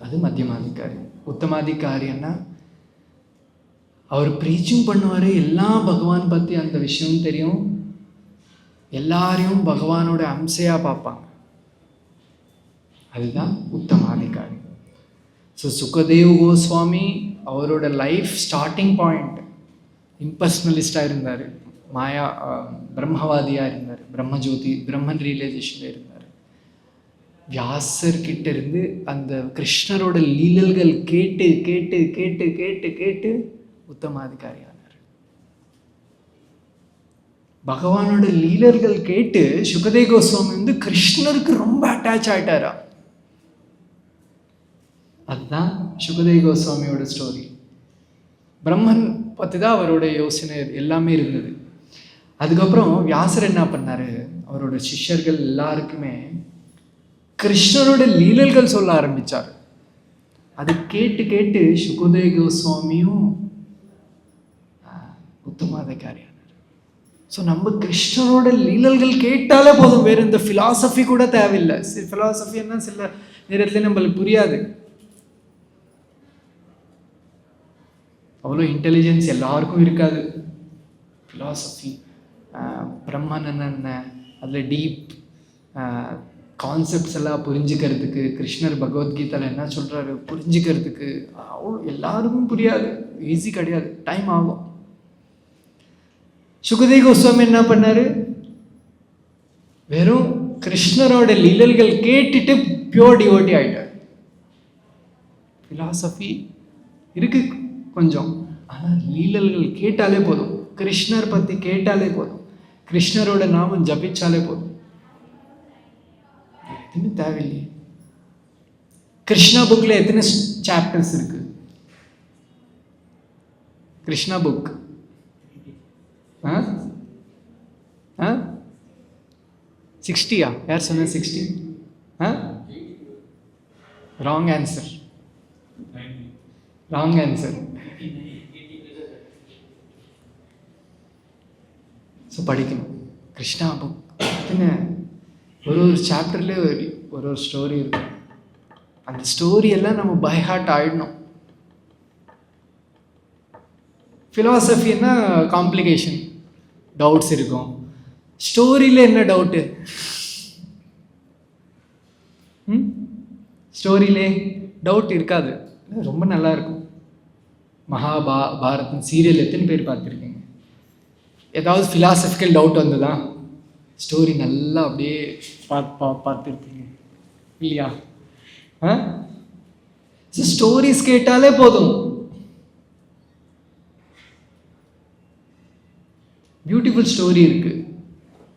அது மத்தியமாதிகாரி. உத்தமாதிகாரின்னா அவர் ப்ரீச்சும் பண்ணுவார், எல்லாம் பகவான் பற்றி அந்த விஷயம் தெரியும், எல்லாரையும் பகவானோட அம்சையாக பார்ப்பாங்க. அதுதான் உத்தமாதிகாரி. ஸோ சுகதேவ் கோஸ்வாமி அவரோட லைஃப் ஸ்டார்டிங் பாயிண்ட் இம்பர்சனலிஸ்டாக இருந்தார், பிரம்மவாதியாக இருந்தார், பிரம்மஜோதி பிரம்மன் ரியலைசேஷனில் இருந்தார். வியாசர்கிட்ட இருந்து அந்த கிருஷ்ணரோட லீலல்கள் கேட்டு கேட்டு கேட்டு கேட்டு கேட்டு உத்தமாதிகாரி ஆனார். பகவானோட லீலர்கள் கேட்டு சுகதேவ் கோஸ்வாமி கிருஷ்ணருக்கு ரொம்ப அட்டாச் ஆயிட்டாரா. அதுதான் சுகதேவ் கோஸ்வாமியோட ஸ்டோரி. பிரம்மன் பற்றி தான் அவரோட யோசனை எல்லாமே இருந்தது. அதுக்கப்புறம் வியாசர் என்ன பண்ணாரு, அவரோட சிஷ்யர்கள் எல்லாருக்குமே கிருஷ்ணரோட லீலல்கள் சொல்ல ஆரம்பித்தார். அது கேட்டு கேட்டு சுகதேவ் கோஸ்வாமியும் உத்தமாதிகாரியானார். ஸோ நம்ம கிருஷ்ணரோட லீலல்கள் கேட்டாலே போதும், வேறு இந்த ஃபிலாசபி கூட தேவையில்லை. ஃபிலாசபின்னா சில நேரத்தில் நம்மளுக்கு புரியாது. அவ்வளோ இன்டெலிஜென்ஸ் எல்லாருக்கும் இருக்காது. ஃபிலாசபி பிரம்மன் என்ன, அதில் டீப் கான்செப்ட்ஸ் எல்லாம் புரிஞ்சுக்கிறதுக்கு, கிருஷ்ணர் பகவத்கீதையில் என்ன சொல்கிறாரு புரிஞ்சுக்கிறதுக்கு அவ்வளோ எல்லாருக்கும் புரியாது, ஈஸி கிடையாது, டைம் ஆகும். சுகதேவ கோஸ்வாமி என்ன பண்ணாரு, வெறும் கிருஷ்ணரோட லீலல்கள் கேட்டுட்டு பியோர் டிவோட்டி ஆயிட்டார். ஃபிலாசபி இருக்கு கொஞ்சம், ஆனால் லீலல்கள் கேட்டாலே போதும், கிருஷ்ணர் பற்றி கேட்டாலே போதும், கிருஷ்ணரோட நாமம் ஜபிச்சாலே போதும், எதுவுமே தேவையில்லையே. கிருஷ்ணா புக்ல எத்தனை சாப்டர்ஸ் இருக்கு? கிருஷ்ணா புக் 60? யார் சொன்ன 60? Wrong answer. ஸோ படிக்கணும் கிருஷ்ணா புக். எத்தனை ஒரு சாப்டர்லேயே ஒரு ஸ்டோரி இருக்கும். அந்த ஸ்டோரியெல்லாம் நம்ம பை ஹார்ட் ஆயிடணும். ஃபிலாசபின்னா காம்ப்ளிகேஷன், டவுட்ஸ் இருக்கும். ஸ்டோரியில் என்ன டவுட்டு? ஸ்டோரியிலே டவுட் இருக்காது, ரொம்ப நல்லா இருக்கும். மகாபாரதம் சீரியல் எத்தனை பேர் பார்த்துருக்கீங்க? ஏதாவது ஃபிலாசபிக்கல் டவுட் வந்ததா? ஸ்டோரி நல்லா அப்படியே பார்த்துருப்பீங்க இல்லையா? ஸ்டோரிஸ் கேட்டாலே போதும். பியூட்டிஃபுல் ஸ்டோரி இருக்கு.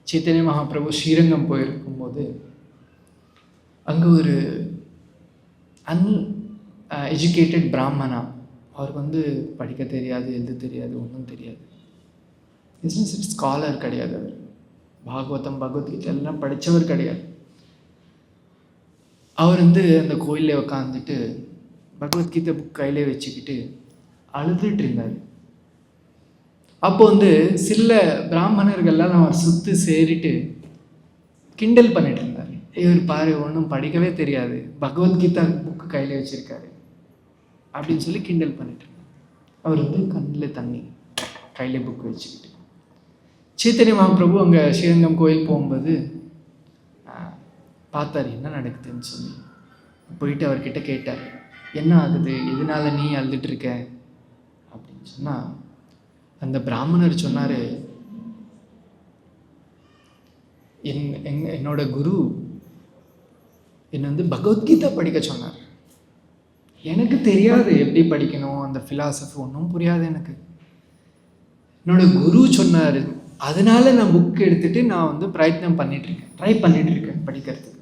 சைத்தன்ய மகாபிரபு ஸ்ரீரங்கம் போயிருக்கும்போது அங்கே ஒரு எஜுகேட்டட் பிராமணா, அவருக்கு படிக்க தெரியாது, எழுத தெரியாது, ஒன்றும் தெரியாது, ஸ்காலர் கிடையாது, அவர் பாகவதம் பகவத்கீதை எல்லாம் படித்தவர் கிடையாது. அவர் அந்த கோயிலில் உட்காந்துட்டு பகவத்கீதை புக் கையிலே வச்சுக்கிட்டு அழுதுட்டு இருந்தார். அப்போ சில பிராமணர்கள்லாம் அவர் சுற்றி சேரிட்டு கிண்டல் பண்ணிட்டு இருந்தார். இவர் பாரு, ஒன்றும் படிக்கவே தெரியாது, பகவத்கீதா புக்கு கையில் வச்சிருக்காரு அப்படின்னு சொல்லி கிண்டல் பண்ணிட்டு இருந்தார். அவர் கண்ணில் தண்ணி, கையில் புக்கு வச்சுக்கிட்டு. சைத்தன்ய மகாபிரபு அங்கே ஸ்ரீரங்கம் கோயில் போகும்போது பார்த்தார் என்ன நடக்குதுன்னு சொல்லி. போயிட்டு அவர்கிட்ட கேட்டார், என்ன ஆகுது, எதனால நீ அழுதுட்டு இருக்க அப்படின்னு சொன்னால், அந்த பிராமணர் சொன்னார், என்னோட குரு என்னை பகவத்கீதா படிக்க சொன்னார். எனக்கு தெரியாது எப்படி படிக்கணும், அந்த ஃபிலாசபி ஒன்றும் புரியாது எனக்கு. என்னோட குரு சொன்னார், அதனால நான் புக் எடுத்துட்டு நான் ட்ரை பண்ணிட்டு இருக்கேன் படிக்கிறதுக்கு.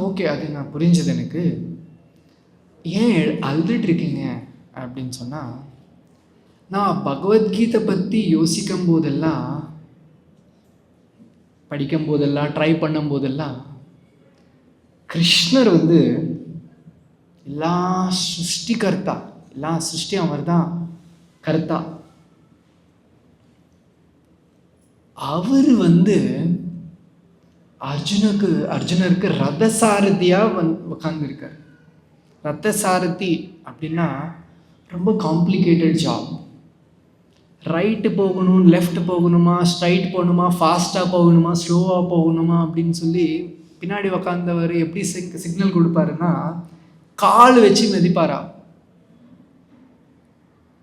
ஓகே, அது நான் புரிஞ்சது எனக்கு. ஏன் அழுதுட்டு இருக்கீங்க அப்படின்னு சொன்னால், நான் பகவத்கீதை பற்றி யோசிக்கும் போதெல்லாம், படிக்கும் போதெல்லாம், ட்ரை பண்ணும் போதெல்லாம், கிருஷ்ணர் எல்லா சிருஷ்டிகர்த்தா, எல்லா சிருஷ்டியும் அவர் தான் கர்த்தா. அவர் அர்ஜுனருக்கு ரத சாரதியா உட்கார்ந்துருக்கார். ரத்த சாரதி அப்படின்னா ரொம்ப காம்ப்ளிகேட்டட் ஜாப். ரைட்டு போகணும், லெஃப்ட் போகணுமா, ஸ்ட்ரைட் போகணுமா, ஃபாஸ்ட்டாக போகணுமா, ஸ்லோவாக போகணுமா அப்படின்னு சொல்லி பின்னாடி உக்காந்தவர் எப்படி சிக்னல் கொடுப்பாருன்னா, கால் வச்சு மிதிப்பாரா.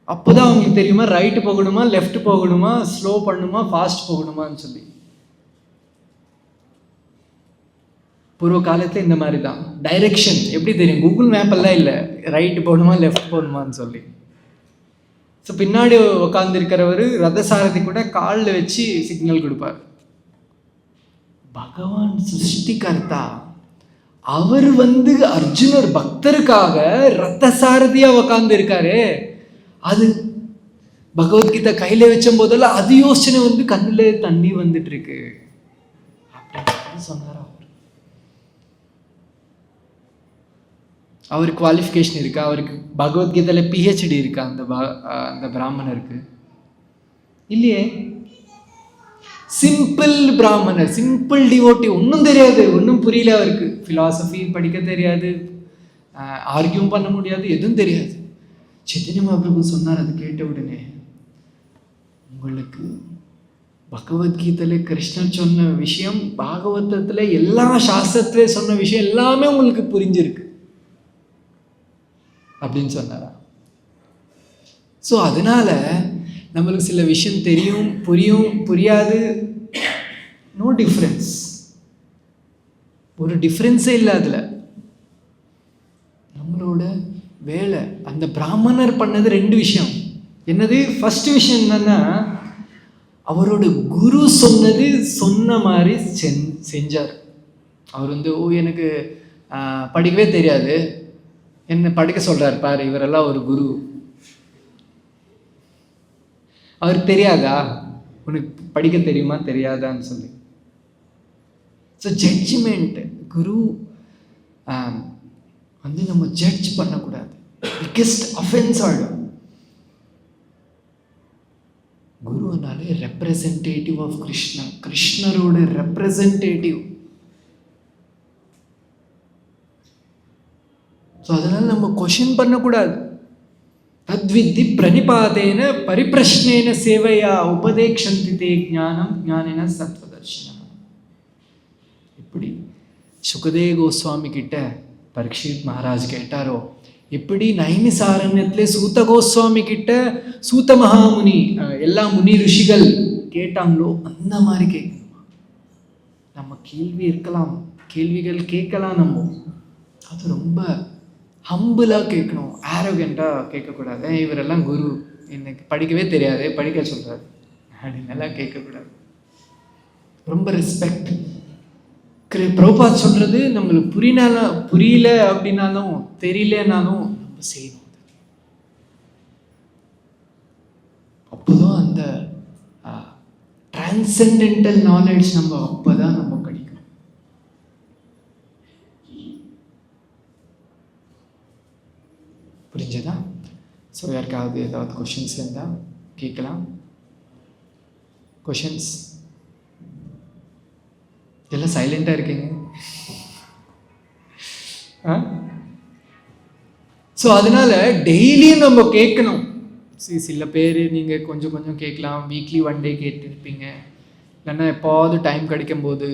அப்போதான் அவங்களுக்கு தெரியுமா ரைட்டு போகணுமா, லெஃப்ட் போகணுமா, ஸ்லோ பண்ணணுமா, ஃபாஸ்ட் போகணுமான்னு சொல்லி. பூர்வ காலத்தில் இந்த மாதிரி தான் டைரெக்ஷன் எப்படி தெரியும், கூகுள் மேப்பெல்லாம் இல்லை, ரைட்டு போகணுமா லெஃப்ட் போகணுமான்னு சொல்லி. ஸோ பின்னாடி உட்காந்துருக்கிறவர் ரதசாரதி கூட காலில் வச்சு சிக்னல் கொடுப்பார். பகவான் சிருஷ்டிகர்த்தா, அவர் அர்ஜுனர் பக்தருக்காக ரத்த சாரதியா உட்கார்ந்து இருக்காரு. அது பகவத்கீதை கையில வச்ச போதெல்லாம் அது யோசனை கண்ணுல தண்ணி வந்துட்டு இருக்கு அப்படின்னு சொன்னார் அவர். அவருக்கு குவாலிஃபிகேஷன் இருக்கா? அவருக்கு பகவத்கீதையில் பிஹெச்டி இருக்கா அந்த பிராமணருக்கு? இல்லையே. சிம்பிள் பிராமணர், சிம்பிள் டிவோட்டி, ஒன்றும் தெரியாது, ஒன்றும் புரியல அவருக்கு. ஃபிலாசபி படிக்க தெரியாது, ஆர்கியூம் பண்ண முடியாது, எதுவும் தெரியாது. சைத்தன்ய மகாபிரபு சொன்னார், அது கேட்ட உடனே, உங்களுக்கு பகவத்கீதையில் கிருஷ்ணர் சொன்ன விஷயம், பாகவதத்தில் எல்லா சாஸ்திரத்திலே சொன்ன விஷயம் எல்லாமே உங்களுக்கு புரிஞ்சிருக்கு அப்படின்னு சொன்னாரா. ஸோ அதனால நம்மளுக்கு சில விஷயம் தெரியும், புரியும், புரியாது, நோ டிஃப்ரென்ஸ். ஒரு டிஃப்ரென்ஸே இல்லை அதில். நம்மளோட வேலை. அந்த பிராமணர் பண்ணது 2 விஷயம். என்னது? ஃபர்ஸ்ட் விஷயம் என்னன்னா, அவரோட குரு சொன்னது சொன்ன மாதிரி செஞ்சார். அவர் எனக்கு படிக்கவே தெரியாது, என்ன படிக்க சொல்றாரு பாரு, இவரெல்லாம் ஒரு குரு. அவருக்கு தெரியாதா உனக்கு படிக்க தெரியுமா தெரியாதான்னு சொல்லி. ஸோ ஜட்ஜ்மெண்ட், குரு நம்ம ஜட்ஜ் பண்ணக்கூடாது. பிக்கெஸ்ட் அஃபென்ஸ் ஆகிடும். குருனாலே ரெப்ரசன்டேட்டிவ் ஆஃப் கிருஷ்ணா, கிருஷ்ணரோட ரெப்ரசன்டேட்டிவ். ஸோ அதனால நம்ம கொஷின் பண்ணக்கூடாது. தத்வித்தி பிரணிபாதேன பரிப்பிரஷ்னேன சேவையா உபதேக்ஷந்தி தே ஞானம் ஞானின சத்வதர்ஷனம். இப்படி சுகதேவ கோஸ்வாமி கிட்ட பரீட்சித் மகாராஜ் கேட்டாரோ, எப்படி நைமிசாரண்யத்திலே சூத கோஸ்வாமி கிட்ட சூத மகாமுனி எல்லா முனி ரிஷிகள் கேட்டாங்களோ அந்த மாதிரி கேட்கணுமா? நம்ம கேள்வி இருக்கலாம், கேள்விகள் கேட்கலாம், நம்ம அது ரொம்ப ஹம்பிளாக கேட்கணும், ஆரோகண்டாக கேட்கக்கூடாது. இவரெல்லாம் குரு, எனக்கு படிக்கவே தெரியாது, படிக்க சொல்கிறாரு அப்படின்னெல்லாம் கேட்கக்கூடாது. ரொம்ப ரெஸ்பெக்ட். பிரபுபாத் சொல்கிறது, நம்மளுக்கு புரியல அப்படின்னாலும் தெரியலனாலும் நம்ம செய்யணும். அப்போதான் அந்த டிரான்சென்டென்டல் நாலேஜ் நம்ம அப்போதான் நம்ம கிடைக்கும். புரிஞ்சதா? ஸோ யாருக்காவது ஏதாவது கொஷின்ஸ் இருந்தால் கேட்கலாம். கொஷின்ஸ்? எல்லாம் சைலண்டாக இருக்கீங்க. ஸோ அதனால டெய்லியும் நம்ம கேட்கணும். சில பேர் நீங்கள் கொஞ்சம் கொஞ்சம் கேட்கலாம், வீக்லி 1 day கேட்டுருப்பீங்க, இல்லைன்னா எப்போது டைம் கிடைக்கும்போது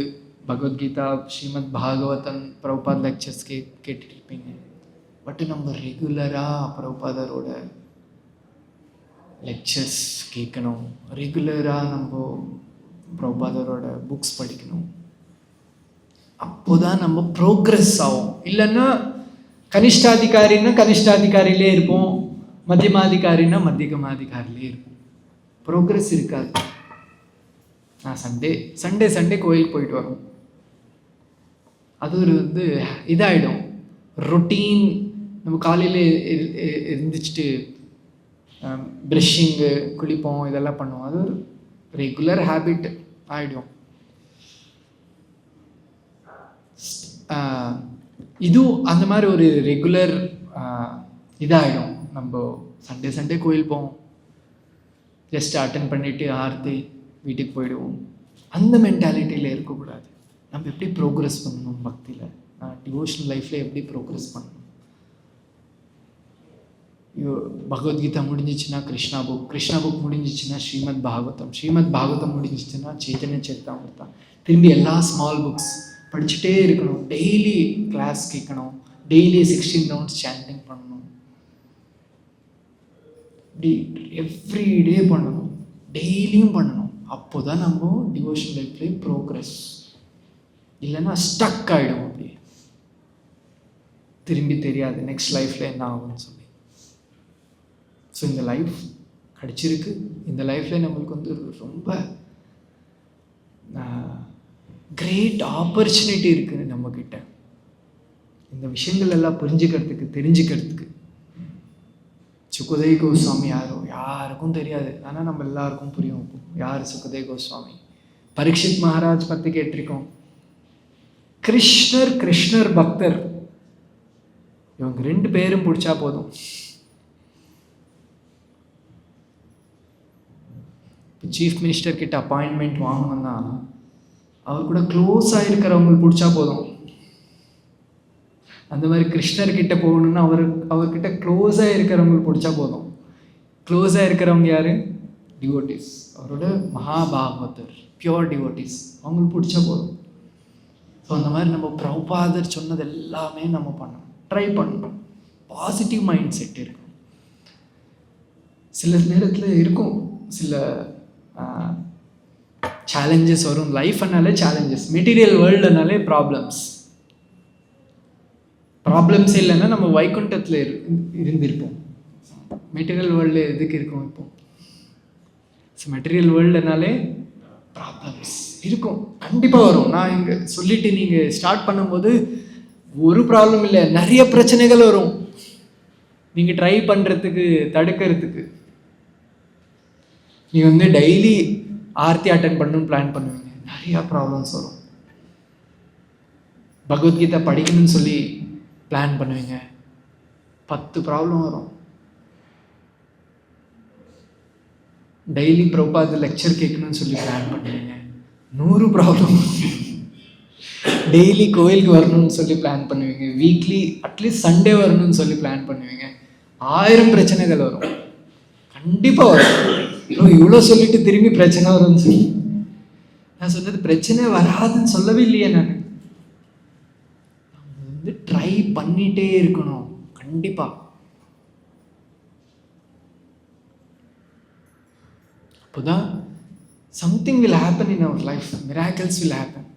பகவத்கீதா, ஸ்ரீமத் பாகவதம், பிரபுபாத் லெக்சர்ஸ் கேட்டுருப்பீங்க. பட் நம்ம ரெகுலராக பிரபுபாதரோட லெக்சர்ஸ் கேட்கணும், ரெகுலராக நம்ம பிரபுபாதரோட புக்ஸ் படிக்கணும். அப்போதான் நம்ம ப்ரோக்ரெஸ் ஆகும். இல்லைன்னா கனிஷ்டாதிகாரின்னா கனிஷ்டாதிகாரிலே இருப்போம், மத்தியமாதிகாரின்னா மத்தியமாதிகாரிலே இருப்போம், ப்ரோக்ரெஸ் இருக்காது. நான் சண்டே கோயிலுக்கு போயிட்டு வரோம், அது ஒரு இதாகிடும் ரொட்டீன். நம்ம காலையில் இருந்துச்சுட்டு ப்ரஷ்ஷிங்கு, குளிப்போம், இதெல்லாம் பண்ணுவோம், அது ஒரு ரெகுலர் ஹேபிட் ஆகிடும். இதுவும் அந்த மாதிரி ஒரு ரெகுலர் இதாகிடும். நம்ம சண்டே கோயில் போவோம், ஜஸ்ட் அட்டென்ட் பண்ணிவிட்டு ஆர்த்தி வீட்டுக்கு போயிடுவோம். அந்த மென்டாலிட்டியில் இருக்கக்கூடாது. நம்ம எப்படி ப்ரோக்ரெஸ் பண்ணணும் பக்தியில், டிவோஷனல் லைஃப்பில் எப்படி ப்ரோக்ரெஸ் பண்ணணும். பகவத்கீதா முடிஞ்சிச்சுன்னா கிருஷ்ணா புக் முடிஞ்சிச்சுன்னா ஸ்ரீமத் பாகவதம் முடிஞ்சிச்சுன்னா சைத்தன்ய சரிதாமிர்தா. திரும்பி எல்லா ஸ்மால் புக்ஸ் படிச்சுட்டே இருக்கணும். டெய்லி கிளாஸ் கேட்கணும், டெய்லி 16 rounds சாண்டிங் பண்ணணும். இப்படி எவ்ரிடே பண்ணணும், டெய்லியும் பண்ணணும். அப்போ தான் நம்ம டிவோஷன் லைஃப்லேயே ப்ரோக்ரெஸ். இல்லைன்னா ஸ்டக் ஆகிடும், அப்படியே திரும்பி தெரியாது நெக்ஸ்ட் லைஃப்பில் என்ன ஆகும்னு சொல்லி. ஸோ இந்த லைஃப் கிடச்சிருக்கு, இந்த லைஃப்பில் நம்மளுக்கு ரொம்ப கிரேட் ஆப்பர்ச்சுனிட்டி இருக்குது நம்மக்கிட்ட. இந்த விஷயங்கள் எல்லாம் புரிஞ்சுக்கிறதுக்கு, தெரிஞ்சுக்கிறதுக்கு. சுகதேவ கோஸ்வாமி யாருக்கும் தெரியாது, ஆனால் நம்ம எல்லாருக்கும் புரியும். யார் சுகதேவ கோஸ்வாமி? பரீட்சித் மகாராஜ் பற்றி கேட்டிருக்கோம். கிருஷ்ணர் பக்தர். இவங்க 2 பேரும் பிடிச்சா போதும். சீஃப் மினிஸ்டர் கிட்ட அப்பாயின்மெண்ட் வாங்கணும்னா அவர் கூட க்ளோஸாக இருக்கிறவங்களுக்கு பிடிச்சா போதும். அந்த மாதிரி கிருஷ்ணர்கிட்ட போகணுன்னா அவர்கிட்ட க்ளோஸாக இருக்கிறவங்களுக்கு பிடிச்சா போதும். க்ளோஸாக இருக்கிறவங்க யார்? டிவோட்டிஸ். அவரோட மகாபாகவதர், பியோர் டிவோட்டிஸ், அவங்களுக்கு பிடிச்சா போதும். ஸோ அந்த மாதிரி நம்ம பிரபுபாதர் சொன்னது எல்லாமே நம்ம பண்ணணும், ட்ரை பண்ணணும். பாசிட்டிவ் மைண்ட் செட் இருக்கும். சில நேரத்தில் இருக்கும் சில சேலஞ்சஸ் வரும். லைஃப்னாலே சேலஞ்சஸ், மெட்டீரியல் வேர்ல்டுனாலே ப்ராப்ளம்ஸ் இல்லைன்னா நம்ம வைகுண்டத்தில் இருந்திருப்போம். மெட்டீரியல் வேர்ல்டு எதுக்கு இருக்கும் இப்போ? ஸோ மெட்டீரியல் வேர்ல்டுனாலே ப்ராப்ளம்ஸ் இருக்கும், கண்டிப்பாக வரும். நான் இங்கே சொல்லிட்டு நீங்கள் ஸ்டார்ட் பண்ணும்போது ஒரு ப்ராப்ளம் இல்லை, நிறைய பிரச்சனைகள் வரும் நீங்கள் ட்ரை பண்ணுறதுக்கு, தடுக்கிறதுக்கு. நீங்கள் டெய்லி ஆர்த்தி அட்டன் பண்ணணும்னு பிளான் பண்ணுவீங்க, நிறையா ப்ராப்ளம்ஸ் வரும். பகவத்கீதை படிக்கணும்னு சொல்லி பிளான் பண்ணுவீங்க, 10 ப்ராப்ளம் வரும். டெய்லி பிரபுபாத லெக்சர் கேட்கணும்னு சொல்லி பிளான் பண்ணுவீங்க, 100 ப்ராப்ளம். டெய்லி கோயிலுக்கு வரணும்னு சொல்லி பிளான் பண்ணுவீங்க, வீக்லி அட்லீஸ்ட் சண்டே வரணும்னு சொல்லி பிளான் பண்ணுவீங்க, 1000 பிரச்சனைகள் வரும், கண்டிப்பாக வரும். இவ்வளோ சொல்லிட்டு திரும்பி பிரச்சனை வரும்னு சொல்லி நான் சொன்னது பிரச்சனை வராதுன்னு சொல்லவே இல்லையே. நான் ட்ரை பண்ணிட்டே இருக்கணும் கண்டிப்பா. அப்போதான் something will happen in our life, miracles will happen.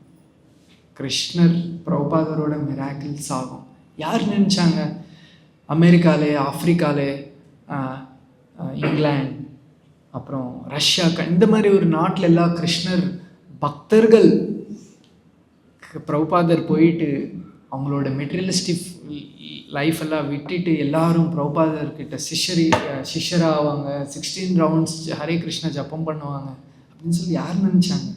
கிருஷ்ணர் பிரபுபாதரோட மிராக்கிள்ஸ் ஆகும். யார் நினைச்சாங்க அமெரிக்காலே, ஆப்பிரிக்காலே, இங்கிலாந்து, அப்புறம் ரஷ்யா, இந்த மாதிரி ஒரு நாட்டில் எல்லாம் கிருஷ்ணர் பக்தர்கள் பிரபுபாதர் போயிட்டு அவங்களோட மெட்டீரியலிஸ்டிக் லைஃப் எல்லாம் விட்டுட்டு எல்லாரும் பிரபுபாதர்கிட்ட சிஷ்யராக ஆவாங்க, 16 ரவுண்ட்ஸ் ஹரே கிருஷ்ணா ஜப்பம் பண்ணுவாங்க அப்படின்னு சொல்லி யார் நினச்சாங்க?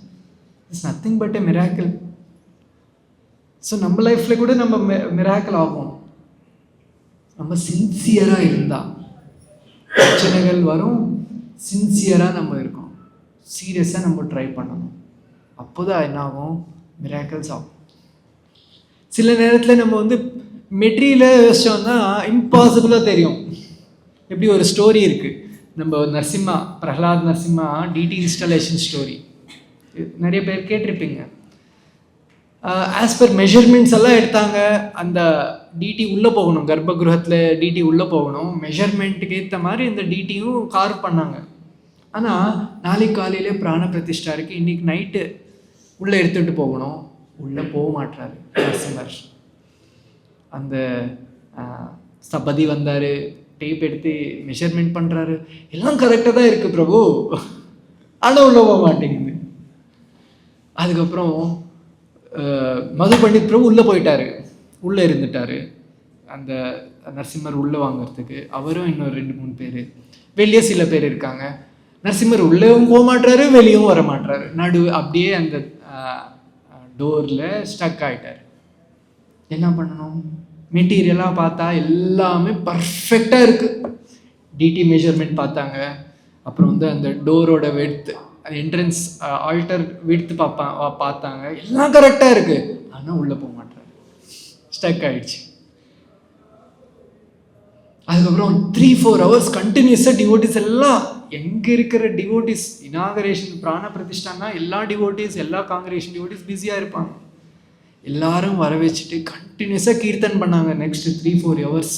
It's nothing but a miracle. So நம்ம லைஃப்பில் கூட நம்ம மிராக்கிள் ஆகும், நம்ம சின்சியராக இருந்தால். பிரச்சனைகள் வரும், சின்சியராக நம்ம இருக்கோம், சீரியஸாக நம்ம ட்ரை பண்ணணும். அப்போதான் என்ன ஆகும்? மிராக்கிள்ஸ் ஆகும். சில நேரத்தில் நம்ம மெட்டீரியலை யோசிச்சோம்னா இம்பாசிபிளாக தெரியும். எப்படி ஒரு ஸ்டோரி இருக்குது, நம்ம Narasimha, Prahlad Narasimha deity installation story நிறைய பேர் கேட்டிருப்பீங்க. ஆஸ் பர் மெஷர்மெண்ட்ஸ் எல்லாம் எடுத்தாங்க. அந்த டிடி உள்ளே போகணும், கர்ப்பகிரகத்தில் டிடி உள்ளே போகணும், மெஷர்மெண்ட்டுக்கு ஏற்ற மாதிரி இந்த டிடியும் கார்வ் பண்ணாங்க. ஆனால் நாளைக்கு காலையில் பிராண பிரதிஷ்டா இருக்குது, இன்றைக்கி நைட்டு உள்ளே எடுத்துகிட்டு போகணும், உள்ளே போக மாட்டாரு நரசிம்மர். அந்த ஸ்தபதி வந்தார், டேப் எடுத்து மெஷர்மெண்ட் பண்ணுறாரு, எல்லாம் கரெக்டாக தான் இருக்குது பிரபு, ஆனால் உள்ளே போக மாட்டேங்குது. அதுக்கப்புறம் மது பண்டித் பிரபு உள்ளே போயிட்டார், உள்ளே இருந்துட்டார். அந்த நரசிம்மர் உள்ளே வாங்கிறதுக்கு அவரும் இன்னொரு 2-3 பேர், வெளியே சில பேர் இருக்காங்க. நரசிம்மர் உள்ளேவும் போக மாட்டாரு, வெளியும் வர மாட்டாரு, அப்படியே அந்த டோரில் ஸ்டக் ஆகிட்டார். என்ன பண்ணணும்? மெட்டீரியலாக பார்த்தா எல்லாமே பர்ஃபெக்டாக இருக்குது. டிடி மெஷர்மெண்ட் பார்த்தாங்க, அப்புறம் அந்த டோரோட வெட்த், என்ட்ரன்ஸ் ஆல்டர் விடுத்து பார்த்தாங்க, எல்லாம் கரெக்டாக இருக்குது. ஆனால் உள்ளே போக மாட்டாரு, ஸ்டக் ஆகிடுச்சு. அதுக்கப்புறம் 3-4 hours கண்டினியூஸாக டிவோட்டிஸ் எல்லாம், எங்கே இருக்கிற டிவோட்டிஸ், இனாகரேஷன் பிராண பிரதிஷ்டானா எல்லா டிவோட்டிஸ், எல்லா காங்கிரேஷன் டிவோட்டிஸ் பிஸியாக இருப்பாங்க. எல்லாரும் வர வச்சுட்டு கண்டினியூஸாக கீர்த்தன் பண்ணாங்க நெக்ஸ்ட் 3-4 hours.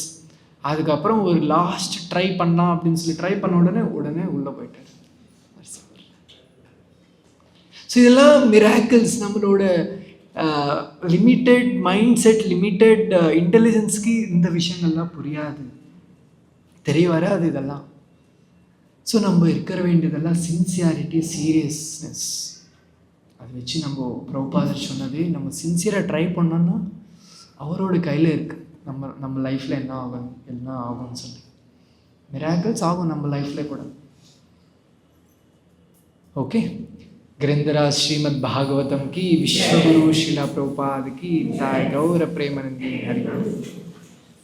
அதுக்கப்புறம் ஒரு லாஸ்ட் ட்ரை பண்ணலாம் அப்படின்னு சொல்லி ட்ரை பண்ண உடனே உள்ளே போயிட்டார். ஸோ இதெல்லாம் மிராக்கிள்ஸ். நம்மளோட லிமிட்டெட் மைண்ட் செட், லிமிட்டெட் இன்டெலிஜென்ஸ்க்கு இந்த விஷயங்கள்லாம் புரியாது, தெரிய வராது இதெல்லாம். ஸோ நம்ம இருக்கிற வேண்டியதெல்லாம் சின்சியாரிட்டி, சீரியஸ்னஸ். அதை வச்சு நம்ம பிரபுபாதர் சொன்னது, நம்ம சின்சியராக ட்ரை பண்ணோன்னா அவரோட கையில் இருக்குது. நம்ம லைஃப்பில் என்ன ஆகும்னு சொல்லி மிராக்கிள்ஸ் ஆகும் நம்ம லைஃப்பில் கூட. ஓகே, ग्रंथराज श्रीमद् भागवतम की, विश्वगुरु शिला प्रभुपाद की, गौर प्रेमानंदी हरि।